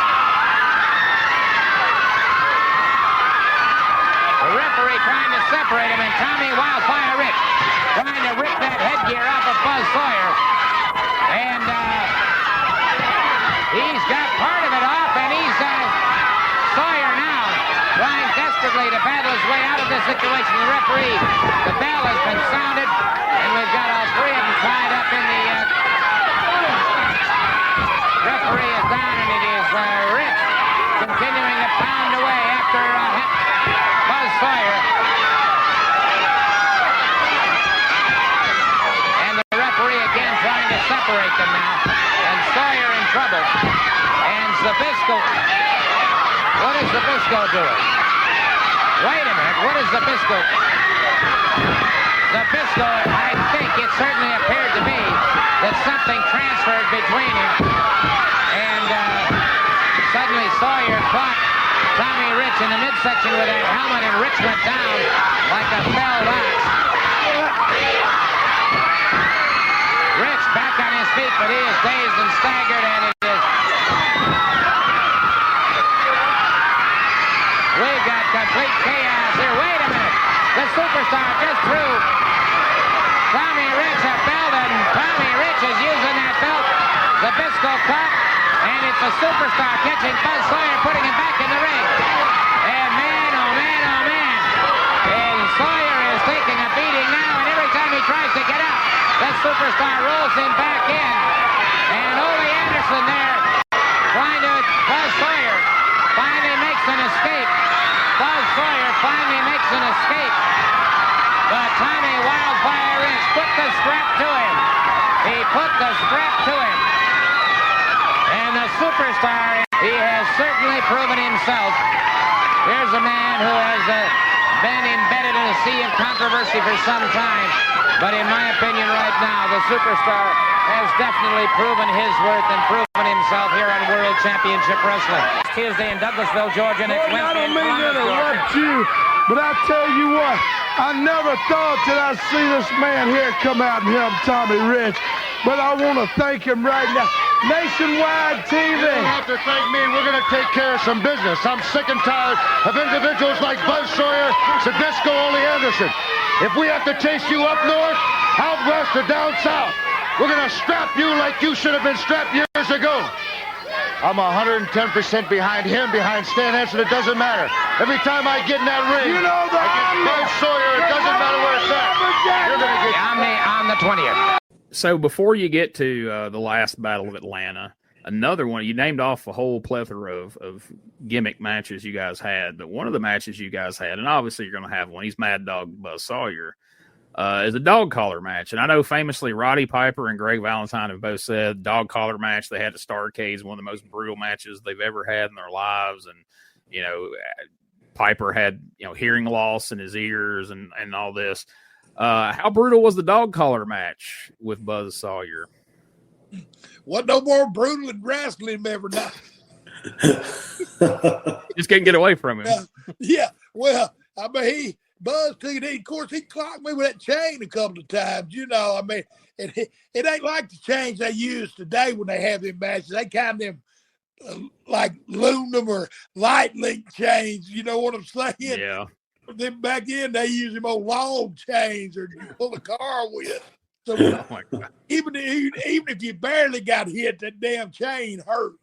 The referee trying to separate him, and Tommy Wildfire Rich trying to rip that headgear off of Buzz Sawyer. And he's got part of it off, and he's Sawyer now trying desperately to battle his way out of this situation. The referee, the bell has been sounded, and we've got all 3 of them tied up in the referee is down, and it is Rich continuing to pound away after Buzz Sawyer. And the referee again trying to separate them now, and Sawyer in trouble. And Zbyszko, what is Zbyszko doing? Wait a minute, what is Zbyszko? Zbyszko, I think it certainly appears transferred between him. And suddenly Sawyer caught Tommy Rich in the midsection with that helmet, and Rich went down like a felled ox. Rich back on his feet, but he is dazed and staggered, and it is... We've got complete chaos here. Wait a minute. The superstar just threw Tommy Rich a belt, and Tommy Rich is using that belt, the Bisco Cup, and it's a superstar catching Buzz Sawyer, putting him back in the ring. And man, oh man, oh man. And Sawyer is taking a beating now, and every time he tries to get up, the superstar rolls him back in. And Ole Anderson there trying to... Buzz Sawyer finally makes an escape. Buzz Sawyer finally makes an escape. But Tommy Wildfire Rich put the strap to him. He put the strap to him. And the superstar, he has certainly proven himself. Here's a man who has been embedded in a sea of controversy for some time. But in my opinion right now, the superstar has definitely proven his worth and proven himself here on World Championship Wrestling. Tuesday in Douglasville, Georgia. Next Wednesday. I don't mean to interrupt you, but I tell you what, I never thought that I'd see this man here come out and help Tommy Rich. But I want to thank him right now. Nationwide TV. You don't have to thank me. We're going to take care of some business. I'm sick and tired of individuals like Buzz Sawyer, Zabisco, Ole Anderson. If we have to chase you up north, out west, or down south, we're going to strap you like you should have been strapped years ago. I'm 110% behind him, behind Stan Hansen. It doesn't matter. Every time I get in that ring, You know the against Buzz Sawyer, it doesn't matter where it's at. You're going to get... On the 20th. So before you get to the last Battle of Atlanta, another one, you named off a whole plethora of gimmick matches you guys had, but one of the matches you guys had, and obviously you're going to have one, he's Mad Dog Buzz Sawyer, is a dog collar match. And I know famously Roddy Piper and Greg Valentine have both said dog collar match they had at Starrcade is one of the most brutal matches they've ever had in their lives. And, you know, Piper had, you know, hearing loss in his ears and all this. How brutal was the dog collar match with Buzz Sawyer? What no more brutal than wrestling ever done. Just can't get away from him. Yeah. Well, I mean, Buzz took it in. Of course, he clocked me with that chain a couple of times. You know, I mean, it ain't like the chains they use today when they have them matches. They kind of them like aluminum or light link chains. You know what I'm saying? Yeah. Then back in, they use them old long chains or you pull a car with. So Oh my God. even if you barely got hit, that damn chain hurt.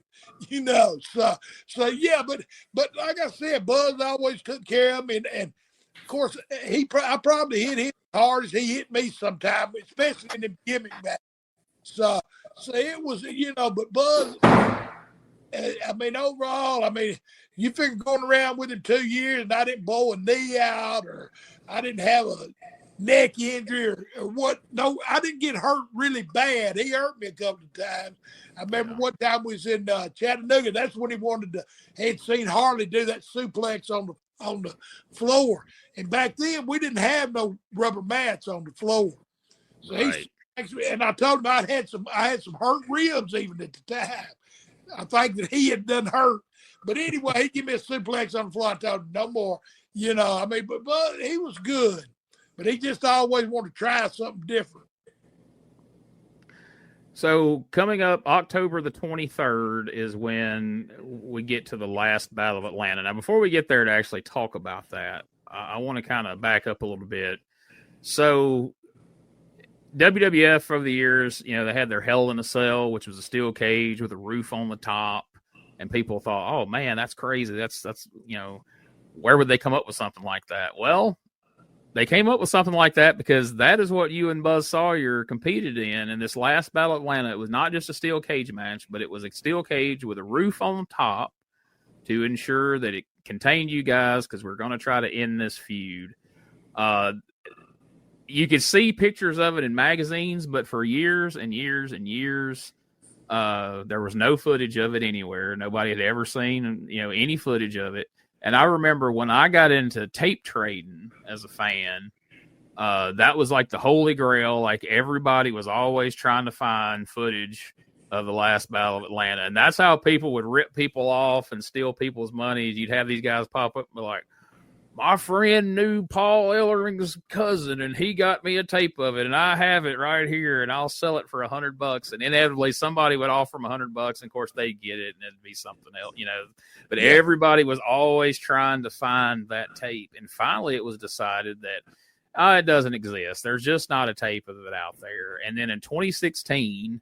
You know, so yeah, but like I said, Buzz always took care of him, and of course I probably hit him as hard as he hit me sometime, especially in the gimmick match. So it was, you know, but Buzz, I mean, overall, I mean, you figure going around with him 2 years and I didn't blow a knee out or I didn't have a neck injury or what. No, I didn't get hurt really bad. He hurt me a couple of times. I remember one time we was in Chattanooga. That's when he had seen Harley do that suplex on the floor. And back then we didn't have no rubber mats on the floor. So Right. and I told him I had some hurt ribs even at the time. I think that he had done hurt. But anyway, he gave me a suplex on the floor. I told him no more. You know, I mean, but he was good. But he just always wanted to try something different. So coming up October the 23rd is when we get to the last Battle of Atlanta. Now, before we get there to actually talk about that, I want to kind of back up a little bit. So WWF over the years, you know, they had their Hell in a Cell, which was a steel cage with a roof on the top. And people thought, oh, man, that's crazy. That's you know, where would they come up with something like that? Well, they came up with something like that because that is what you and Buzz Sawyer competed in this last Battle of Atlanta. It was not just a steel cage match, but it was a steel cage with a roof on top to ensure that it contained you guys because we're going to try to end this feud. You could see pictures of it in magazines, but for years and years and years, there was no footage of it anywhere. Nobody had ever seen, you know, any footage of it. And I remember when I got into tape trading as a fan, that was like the holy grail. Like everybody was always trying to find footage of the last Battle of Atlanta. And that's how people would rip people off and steal people's money. You'd have these guys pop up and be like, my friend knew Paul Ellering's cousin, and he got me a tape of it, and I have it right here, and I'll sell it for $100. And inevitably, somebody would offer them $100, and of course, they'd get it, and it'd be something else, But everybody was always trying to find that tape, and finally, it was decided that it doesn't exist. There's just not a tape of it out there. And then in 2016,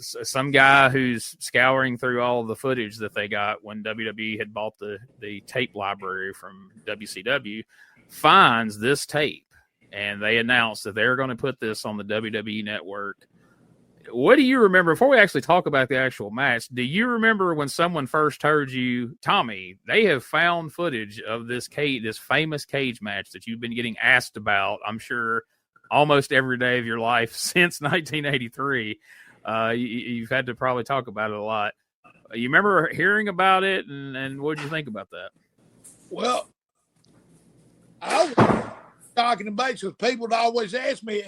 some guy who's scouring through all of the footage that they got when WWE had bought the tape library from WCW finds this tape, and they announced that they're going to put this on the WWE network. What do you remember, before we actually talk about the actual match, do you remember when someone first told you, Tommy, they have found footage of this famous cage match that you've been getting asked about, I'm sure, almost every day of your life since 1983. You've had to probably talk about it a lot. You remember hearing about it, and what did you think about that? Well, I was talking debates with people that always ask me,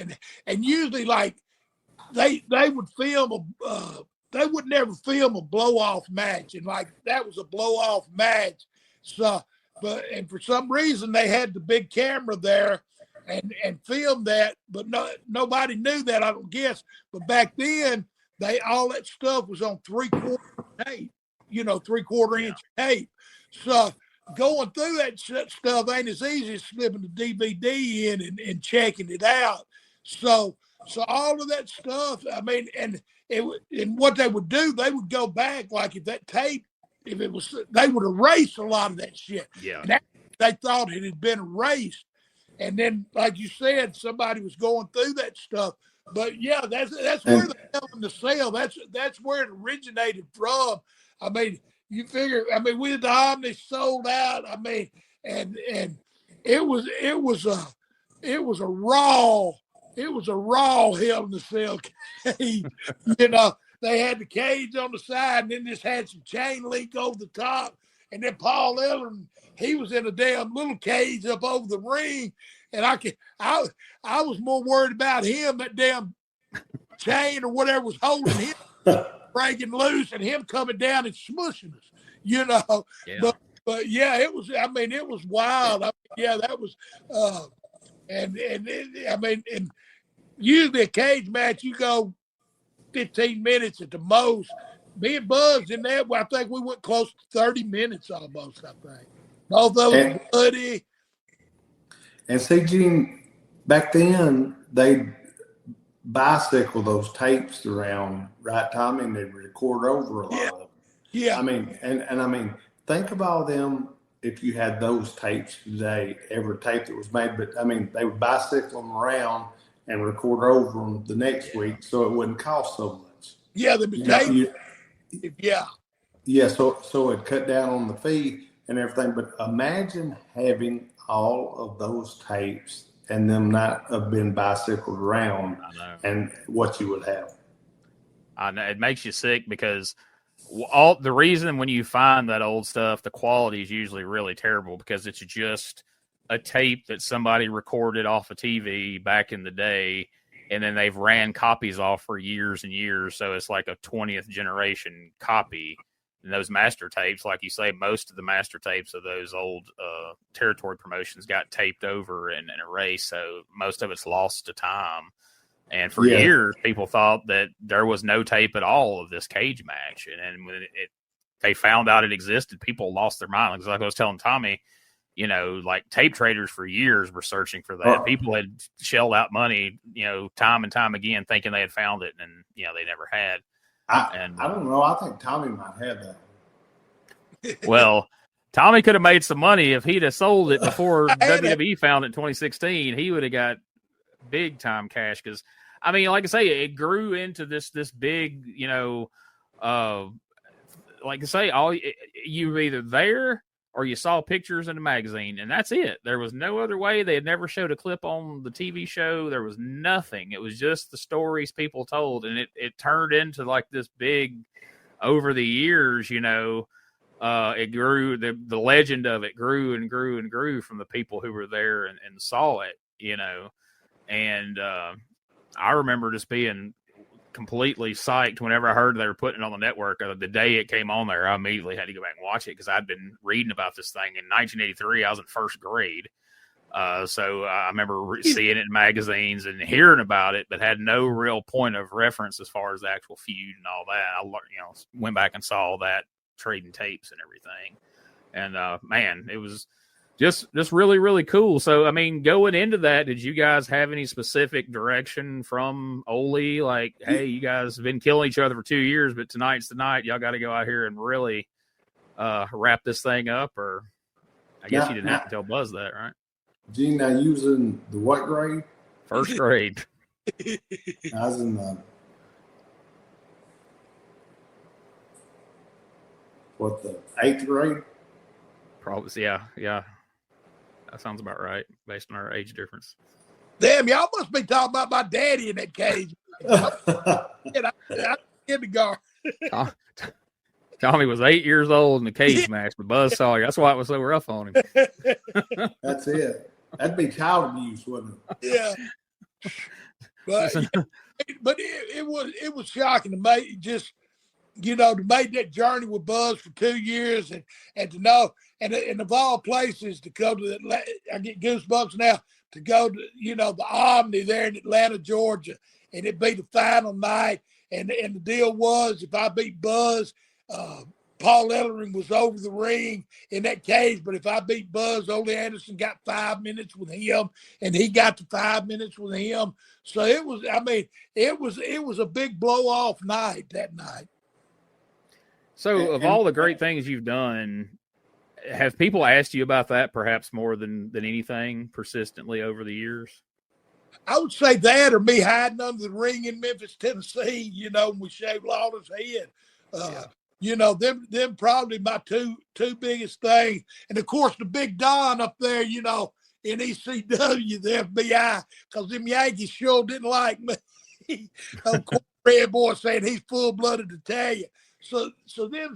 and usually like they would film they would never film a blow off match, and like that was a blow off match. So, and for some reason they had the big camera there and filmed that, but nobody knew that, I don't guess. But back then, all that stuff was on 3/4 tape, 3/4 inch tape. So going through that stuff ain't as easy as slipping the DVD in and checking it out. So all of that stuff, I mean, and what they would do, they would go back, like if that tape, they would erase a lot of that shit. Yeah. And they thought it had been erased. And then, like you said, somebody was going through that stuff. But yeah, that's where they're selling the sale. That's where it originated from. I mean, you figure. I mean, we had the Omni sold out. I mean, and it was a raw Hell in the Cell cage. They had the cage on the side, and then just had some chain link over the top. And then Paul Ellering, he was in a damn little cage up over the ring. And I was more worried about him, that damn chain or whatever was holding him breaking loose, and him coming down and smushing us, Yeah. But yeah, it was wild. That was, and usually a cage match, you go 15 minutes at the most. Me and Buzz in that, I think we went close to 30 minutes almost, I think. Both of them bloody. And see, Gene, back then, they'd bicycle those tapes around, right, Tommy, and they'd record over a lot of them. Yeah. I mean, and think of all them, if you had those tapes today, every tape that was made, but I mean, they would bicycle them around and record over them the next week, so it wouldn't cost so much. Yeah, Yeah, so it cut down on the fee and everything. But imagine having all of those tapes and them not have been bicycled around, and what you would have. I know, it makes you sick, because the reason when you find that old stuff, the quality is usually really terrible, because it's just a tape that somebody recorded off a TV back in the day, and then they've ran copies off for years and years. So it's like a 20th generation copy. And those master tapes, like you say, most of the master tapes of those old territory promotions got taped over and erased. So most of it's lost to time. And for years, people thought that there was no tape at all of this cage match. And when they found out it existed, people lost their mind. Because like I was telling Tommy, like tape traders for years were searching for that. People had shelled out money, time and time again, thinking they had found it, and they never had. I don't know. I think Tommy might have that. Well, Tommy could have made some money if he'd have sold it before WWE found it in 2016. He would have got big time cash, because, I mean, like I say, it grew into this big, like I say, you were either there or you saw pictures in the magazine, and that's it. There was no other way. They had never showed a clip on the TV show. There was nothing. It was just the stories people told, and it turned into like this big, over the years, it grew, the legend of it grew and grew and grew from the people who were there and saw it, and I remember just being completely psyched whenever I heard they were putting it on the network. The day it came on there, I immediately had to go back and watch it because I'd been reading about this thing in 1983. I was in first grade. So I remember seeing it in magazines and hearing about it, but had no real point of reference as far as the actual feud and all that. I went back and saw that, trading tapes and everything. And man, it was just really, really cool. So, I mean, going into that, did you guys have any specific direction from Ole? Like, hey, you guys have been killing each other for 2 years, but tonight's the night. Y'all got to go out here and really wrap this thing up. Or I guess you didn't have to tell Buzz that, right? Gene, now you was in the what grade? First grade. I was in the eighth grade? Probably, yeah. That sounds about right, based on our age difference. Damn, y'all must be talking about my daddy in that cage. I'm kindergarten. Tommy was 8 years old in the cage match with Buzz Sawyer. That's why it was so rough on him. That's it. That'd be child abuse, wouldn't it? Yeah. But it was shocking to me, just, to make that journey with Buzz for 2 years and to know, and of all places to go to I get goosebumps now, to go to, the Omni there in Atlanta, Georgia, and it'd be the final night. And the deal was, if I beat Buzz, Paul Ellering was over the ring in that cage, but if I beat Buzz, Ole Anderson got 5 minutes with him, and he got the 5 minutes with him. So it was a big blow-off night that night. So of all the great things you've done, have people asked you about that perhaps more than anything persistently over the years? I would say that, or me hiding under the ring in Memphis, Tennessee, when we shaved Lawler's head. Them probably my two biggest things. And of course, the big Don up there, in ECW, the FBI, because them Yankees sure didn't like me. Of course, Red Boy saying he's full-blooded Italian. So them,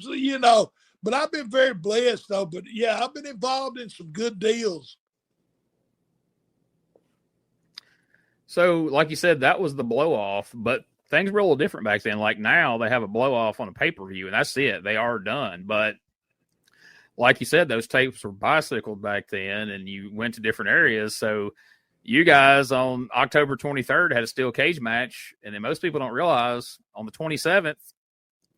but I've been very blessed though. But yeah, I've been involved in some good deals. So, like you said, that was the blow-off, but things were a little different back then. Like now, they have a blow-off on a pay-per-view, and that's it. They are done. But like you said, those tapes were bicycled back then, and you went to different areas. So you guys on October 23rd had a steel cage match, and then most people don't realize on the 27th,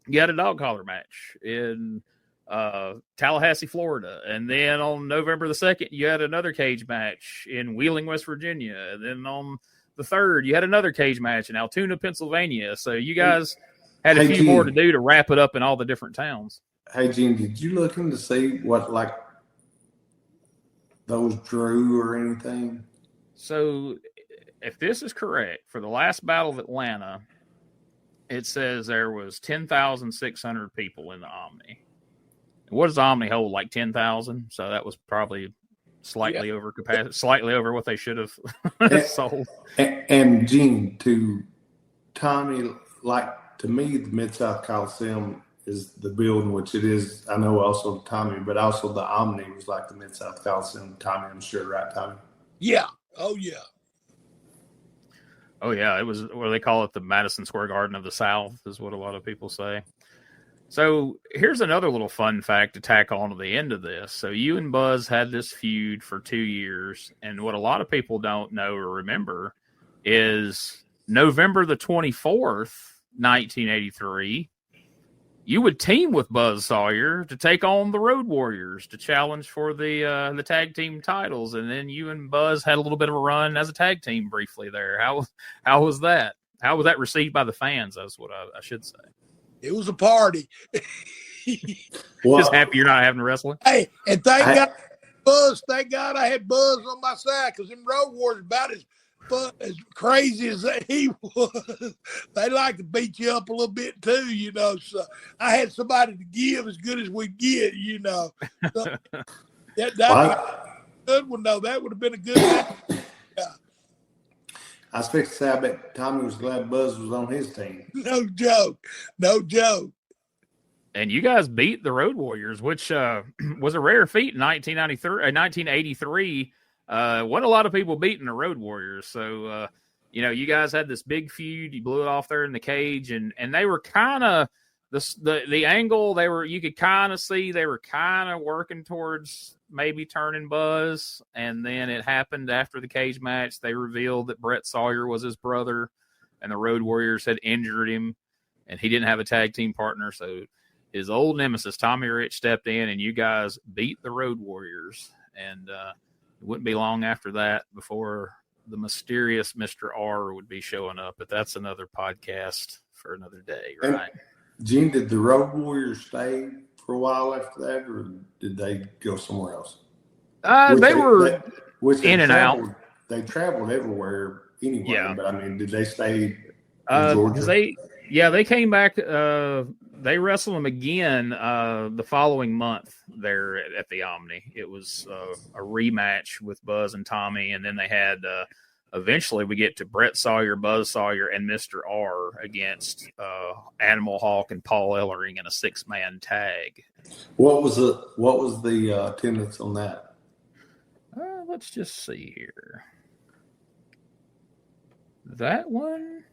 you had a dog collar match in Tallahassee, Florida. And then on November the 2nd, you had another cage match in Wheeling, West Virginia. And then on the 3rd, you had another cage match in Altoona, Pennsylvania. So you guys had a few more to do to wrap it up in all the different towns. Hey, Gene, did you look in to see what, those drew or anything? So if this is correct, for the last Battle of Atlanta, it says there was 10,600 people in the Omni. What does the Omni hold, like 10,000? So that was probably slightly over capacity, slightly over what they should have sold. And Gene, to Tommy, to me, the Mid-South Coliseum is the building, which it is. I know also Tommy, but also the Omni was like the Mid-South Coliseum. Tommy, I'm sure, right, Tommy? Yeah. Oh, yeah. Oh, yeah. It was what they call it, the Madison Square Garden of the South, is what a lot of people say. So here's another little fun fact to tack on to the end of this. So you and Buzz had this feud for 2 years, and what a lot of people don't know or remember is November the 24th, 1983, you would team with Buzz Sawyer to take on the Road Warriors to challenge for the tag team titles, and then you and Buzz had a little bit of a run as a tag team briefly there. How was that? How was that received by the fans? That's what I should say. It was a party. Just happy you're not having to wrestle. Hey, and thank God, Buzz. Thank God I had Buzz on my side, because them Road Warriors about as crazy as he was. They like to beat you up a little bit too, So I had somebody to give as good as we get, So that was a good one though. That would have been a good match. Yeah. I was fixing to say, I bet Tommy was glad Buzz was on his team. No joke. And you guys beat the Road Warriors, which was a rare feat in 1983. Wasn't a lot of people beating the Road Warriors. So you guys had this big feud. You blew it off there in the cage, and they were kind of the angle. You could kind of see they were kind of working towards maybe turning Buzz, and then it happened after the cage match. They revealed that Brett Sawyer was his brother, and the Road Warriors had injured him, and he didn't have a tag team partner. So his old nemesis, Tommy Rich, stepped in, and you guys beat the Road Warriors. And it wouldn't be long after that before the mysterious Mr. R would be showing up. But that's another podcast for another day, right? And Gene, did the Road Warriors stay for a while after that, or did they go somewhere else? They were in and out. They traveled everywhere anyway. Yeah. But I mean, did they stay in Georgia? They came back. They wrestled them again the following month there at the Omni. It was a rematch with Buzz and Tommy, and then they had eventually we get to Brett Sawyer, Buzz Sawyer, and Mr. R against Animal Hawk and Paul Ellering in a 6-man tag. What was the attendance on that? Let's just see here. That one,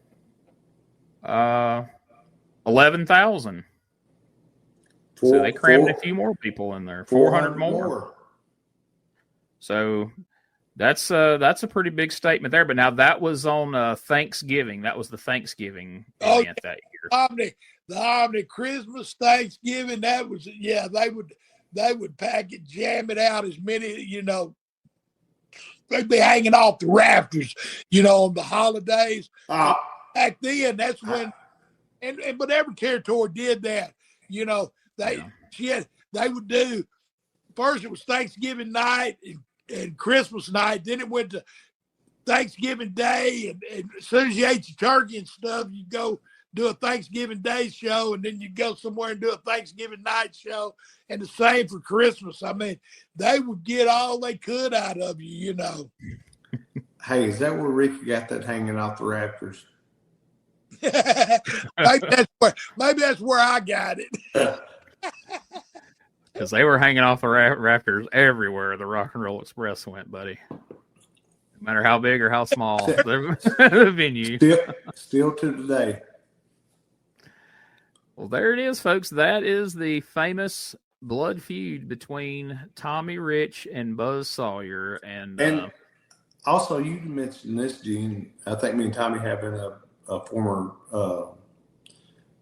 11,000. So they crammed a few more people in there. 400 more. So that's a pretty big statement there. But now that was on Thanksgiving. That was the Thanksgiving event that year. The Omni Christmas, Thanksgiving. That was they would pack it, jam it out as many. They'd be hanging off the rafters. On the holidays. Back then, that's when, but every territory did that. They would do, first it was Thanksgiving night and Christmas night. Then it went to Thanksgiving Day. And as soon as you ate your turkey and stuff, you go do a Thanksgiving Day show. And then you go somewhere and do a Thanksgiving night show. And the same for Christmas. I mean, they would get all they could out of you, Hey, is that where Ricky got that hanging off the rafters? maybe that's where I got it. Because they were hanging off the rafters everywhere the Rock and Roll Express went, buddy. No matter how big or how small the venue. Still to today. Well, there it is, folks. That is the famous blood feud between Tommy Rich and Buzz Sawyer. And also, you mentioned this, Gene. I think me and Tommy have been a former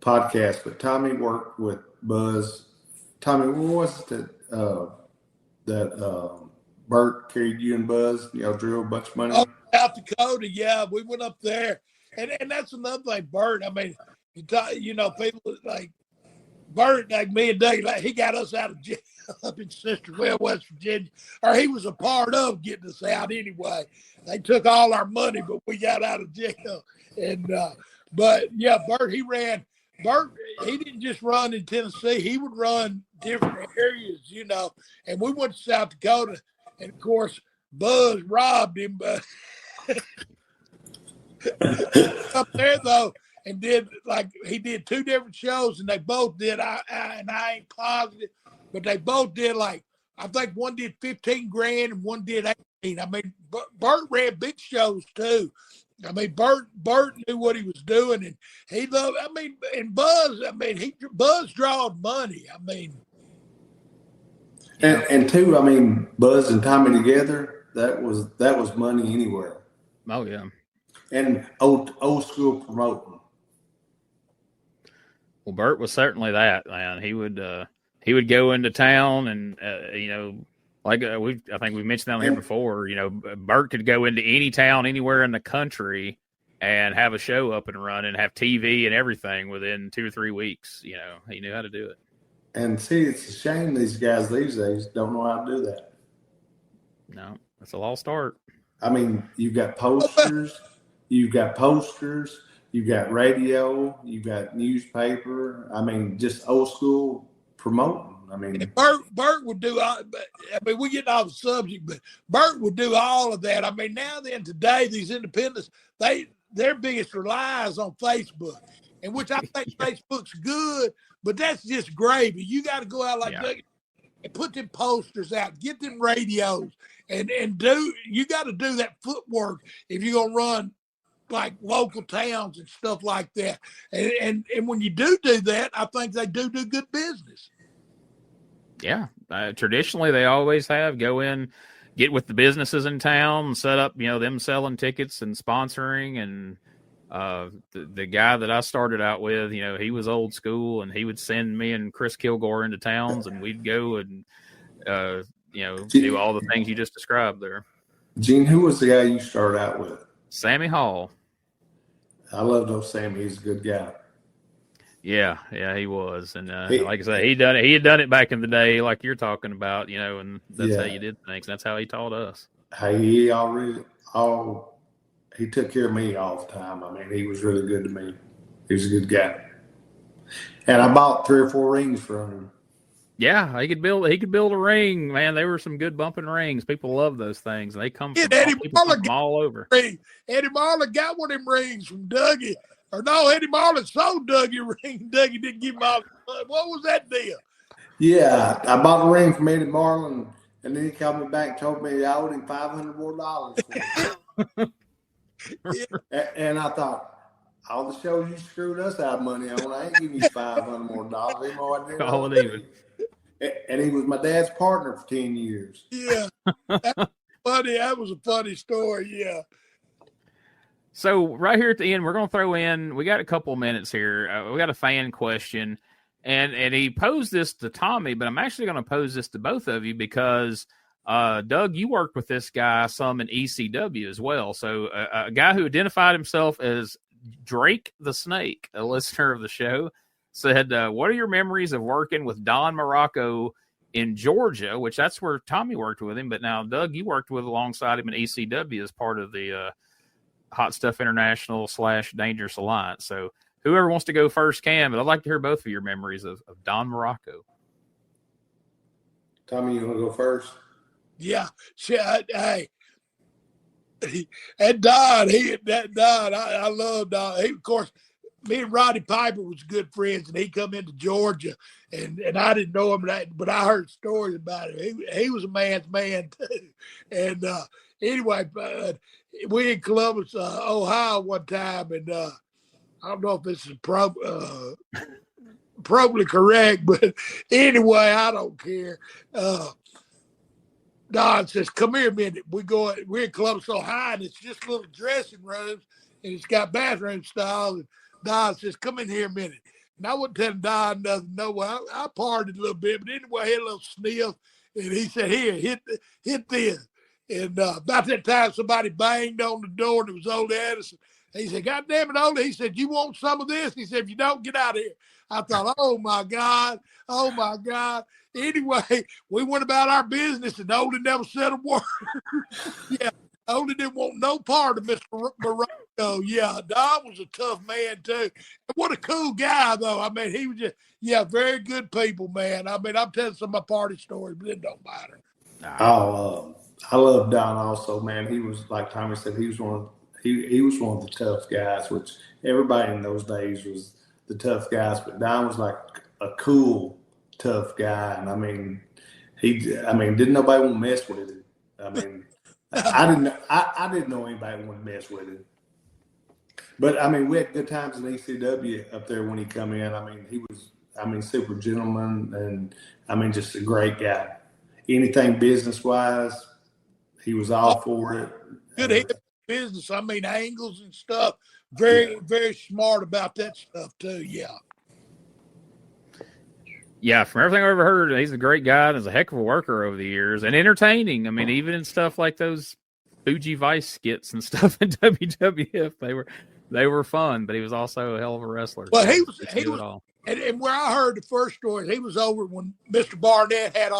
podcast, but Tommy worked with Buzz. Tommy, what was it that Bert carried you and Buzz? Y'all drew a bunch of money? Oh, South Dakota, yeah. We went up there. And that's another thing, Bert. I mean, people like Bert, like me and Doug, like he got us out of jail up in Sistersville, West Virginia. Or he was a part of getting us out anyway. They took all our money, but we got out of jail. And but yeah, Bert, he didn't just run in Tennessee. He would run different areas, and we went to South Dakota, and of course Buzz robbed him, but up there though, and he did 2 different shows, and they both did. I ain't positive, but they both did I think one did 15 grand and one did 18. I mean, Bert ran big shows too. I mean, Bert knew what he was doing, and he loved. I mean, and Buzz. I mean, Buzz drawed money. I mean, and two. I mean, Buzz and Tommy together. That was money anywhere. Oh yeah. And old school promoting. Well, Bert was certainly that, man. He would go into town, and I think we mentioned that on here before. Bert could go into any town anywhere in the country and have a show up and run and have TV and everything within 2 or 3 weeks. He knew how to do it. And see, it's a shame these guys these days don't know how to do that. No, that's a lost start. I mean, you've got posters, you've got radio, you've got newspaper. I mean, just old school promoting. I mean, Bert would do. We get off the subject, but Bert would do all of that. I mean, today, these independents, their biggest rely is on Facebook, and which I think Facebook's good, but that's just gravy. You got to go out and put them posters out, get them radios, and you got to do that footwork if you're gonna run like local towns and stuff like that. And when you do that, I think they do good business. Yeah. Traditionally, they always have go in, get with the businesses in town, set up, them selling tickets and sponsoring. And the guy that I started out with, he was old school, and he would send me and Chris Kilgore into towns, and we'd go and, do all the things you just described there. Gene, who was the guy you started out with? Sammy Hall. I love those Sammy. He's a good guy. Yeah, he was. And like I said, he had done it back in the day, like you're talking about, and that's how you did things. That's how he taught us. He took care of me all the time. I mean, he was really good to me. He was a good guy. And I bought 3 or 4 rings from him. Yeah, he could build a ring, man. They were some good bumping rings. People love those things. They come from all over. Eddie Marlin got one of them rings from Dougie. Or no, Eddie Marlin sold Dougie a ring. Dougie didn't give him all. What was that deal? Yeah, I bought a ring from Eddie Marlin, and then he called me back and told me I owed him $500 more for it. And I thought, all the shows you screwed us out of money on, I ain't giving you $500 more. Call it even. And he was my dad's partner for 10 years. Yeah. That's funny. That was a funny story. Yeah. So right here at the end, we're going to throw in, we got a couple minutes here. We got a fan question, and he posed this to Tommy, but I'm actually going to pose this to both of you because, Doug, you worked with this guy some in ECW as well. So a guy who identified himself as Drake the Snake, a listener of the show, said, what are your memories of working with Don Morocco in Georgia, which that's where Tommy worked with him. But now, Doug, you worked with alongside him in ECW as part of the Hot Stuff International / Dangerous Alliance. So whoever wants to go first can, but I'd like to hear both of your memories of Don Morocco. Tommy, you want to go first? Yeah. Hey, that Don, I love Don. He, of course, me and Roddy Piper was good friends, and he come into Georgia, and I didn't know him, but I heard stories about him. He was a man's man too. And anyway, we in Columbus, Ohio, one time, and I don't know if this is probably correct, but anyway, I don't care. Don says, "Come here a minute. We're in Columbus, Ohio, and it's just little dressing rooms, and it's got bathroom style." And Don says, "Come in here a minute." And I wouldn't tell Don nothing. No, I partied a little bit, but anyway, I had a little sniff, and he said, "Here, hit this." And about that time, somebody banged on the door, and it was old Addison. He said, "God damn it, Oldie." He said, "You want some of this?" He said, "If you don't, get out of here." I thought, oh, my God. Anyway, we went about our business, and Oldie never said a word. Yeah, Oldie didn't want no part of Mr. Morocco. Yeah, Don was a tough man, too. And what a cool guy, though. I mean, he was just, very good people, man. I mean, I'm telling some of my party stories, but it don't matter. I love Don also, man. He was, like Tommy said, he was one of the tough guys, which everybody in those days was the tough guys, but Don was like a cool, tough guy. And I mean, didn't nobody want to mess with him. I mean, I didn't know anybody wanted to mess with him. But I mean, we had good times in ECW up there when he come in. I mean, he was, super gentleman, and I mean, just a great guy. Anything business wise, he was all for it. Good business. I mean, angles and stuff. Very, very smart about that stuff too. Yeah. Yeah, from everything I've ever heard, he's a great guy and is a heck of a worker over the years and entertaining. I mean, even in stuff like those Fuji Vice skits and stuff in WWF, they were fun, but he was also a hell of a wrestler. Well, he was, and where I heard the first story, he was over when Mr. Barnett had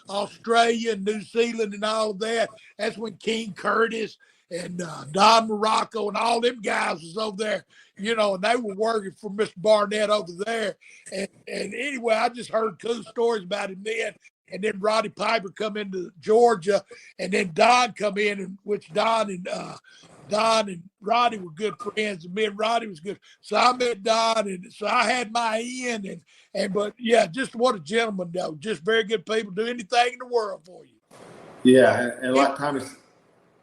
Australia and New Zealand and all of that. That's when King Curtis and Don Morocco and all them guys was over there, and they were working for Mr. Barnett over there. And anyway, I just heard cool stories about him then. And then Roddy Piper come into Georgia, and then Don come in, and which Don and Roddy were good friends, and me and Roddy was good. So I met Don, and so I had my end, but yeah, just what a gentleman though. Just very good people, do anything in the world for you. Yeah, and like Tommy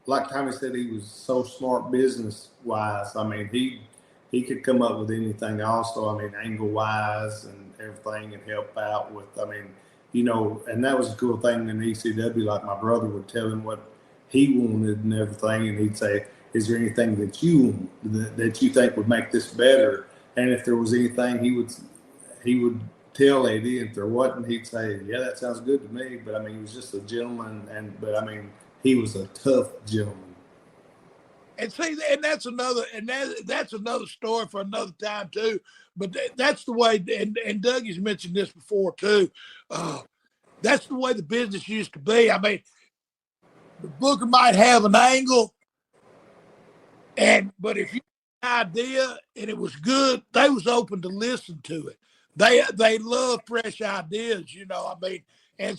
like Tommy said, he was so smart business wise. I mean, he could come up with anything. Also, I mean, angle wise and everything, and help out with. I mean, you know, and that was a cool thing in ECW. Like my brother would tell him what he wanted and everything, and he'd say, "Is there anything that you that you think would make this better?" And if there was anything, he would tell Eddie. If there wasn't, he'd say, "Yeah, that sounds good to me." But I mean, he was just a gentleman, but I mean, he was a tough gentleman. And see, and that's another story for another time too. But that's the way. And Dougie's mentioned this before too. That's the way the business used to be. I mean, the booker might have an angle, but if you had an idea and it was good, they was open to listen to it. They love fresh ideas, you know. I mean, and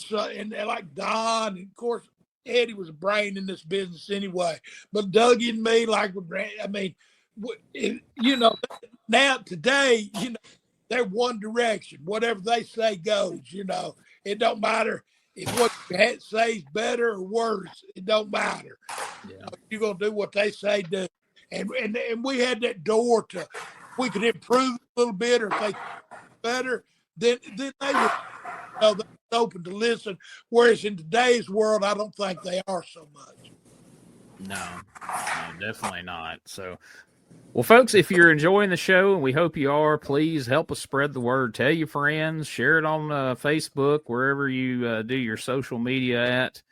like Don, and of course Eddie was a brain in this business anyway. But Dougie and me, I mean, you know, now today, you know, they're one direction. Whatever they say goes. You know, it don't matter if what you say is better or worse. It don't matter. Yeah. You know, you're gonna do what they say do. And we had that door to, we could improve a little bit, or if they better, then they would, you know, they're open to listen. Whereas in today's world, I don't think they are so much. No, definitely not. So, well, folks, if you're enjoying the show, and we hope you are, please help us spread the word. Tell your friends, share it on Facebook, wherever you do your social media at.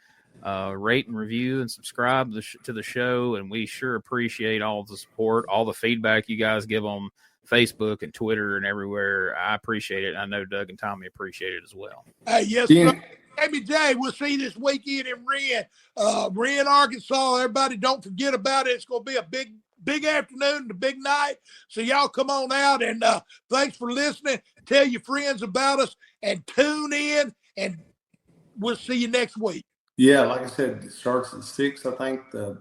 Rate and review and subscribe to the show, and we sure appreciate all the support, all the feedback you guys give on Facebook and Twitter and everywhere. I appreciate it. I know Doug and Tommy appreciate it as well. Hey, yes, Amy J, we'll see you this weekend in Wren, Arkansas. Everybody, don't forget about it. It's going to be a big afternoon, a big night. So y'all come on out, and thanks for listening. Tell your friends about us and tune in, and we'll see you next week. Yeah, like I said, it starts at 6. I think the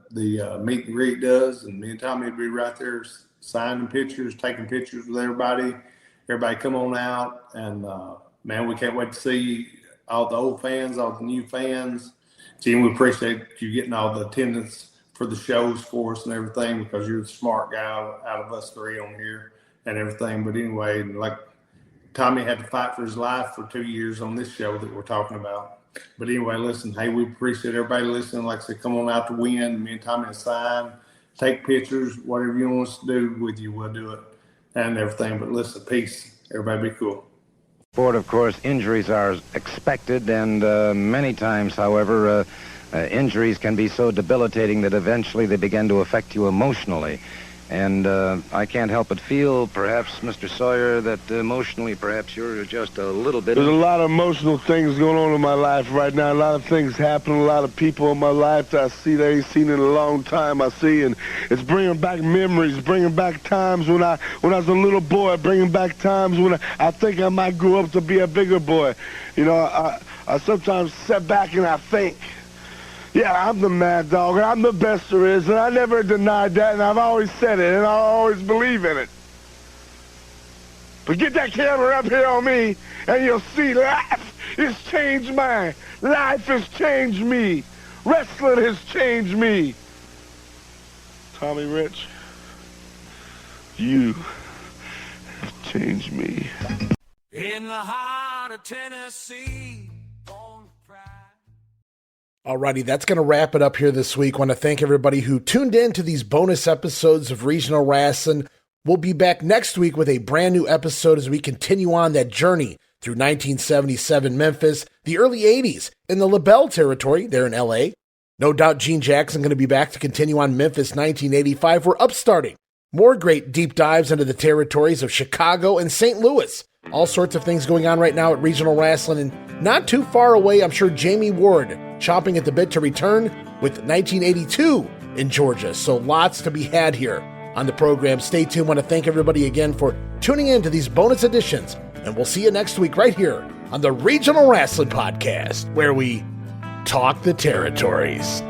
meet and greet does, and me and Tommy will be right there signing pictures, taking pictures with everybody. Everybody come on out, and man, we can't wait to see all the old fans, all the new fans. Gene, we appreciate you getting all the attendance for the shows for us and everything, because you're the smart guy out of us three on here and everything. But anyway, like Tommy had to fight for his life for 2 years on this show that we're talking about. But anyway, listen, hey, we appreciate everybody listening. Like I said, come on out to win. Me and Tommy will sign, take pictures, whatever you want us to do with you, we'll do it and everything. But listen, peace. Everybody be cool. Sport, of course, injuries are expected, and many times, however, injuries can be so debilitating that eventually they begin to affect you emotionally. And I can't help but feel, perhaps, Mr. Sawyer, that emotionally, perhaps you're just a little bit... There's a lot of emotional things going on in my life right now. A lot of things happen. A lot of people in my life that I see that I ain't seen in a long time. I see, and it's bringing back memories, bringing back times when I was a little boy, bringing back times when I think I might grow up to be a bigger boy. You know, I sometimes sit back and I think, yeah, I'm the mad dog, and I'm the best there is, and I never denied that, and I've always said it, and I always believe in it. But get that camera up here on me, and you'll see life has changed mine. Life has changed me. Wrestling has changed me. Tommy Rich, you have changed me. In the heart of Tennessee. Alrighty, that's going to wrap it up here this week. I want to thank everybody who tuned in to these bonus episodes of Regional Wrestling. We'll be back next week with a brand new episode as we continue on that journey through 1977 Memphis, the early 80s in the LaBelle territory there in LA. No doubt Gene Jackson going to be back to continue on Memphis 1985. We're upstarting. More great deep dives into the territories of Chicago and St. Louis. All sorts of things going on right now at Regional Wrestling, and not too far away, I'm sure Jamie Ward chomping at the bit to return with 1982 in Georgia. So lots to be had here on the program. Stay tuned. I want to thank everybody again for tuning in to these bonus editions, and we'll see you next week right here on the Regional Wrestling Podcast, where we talk the territories.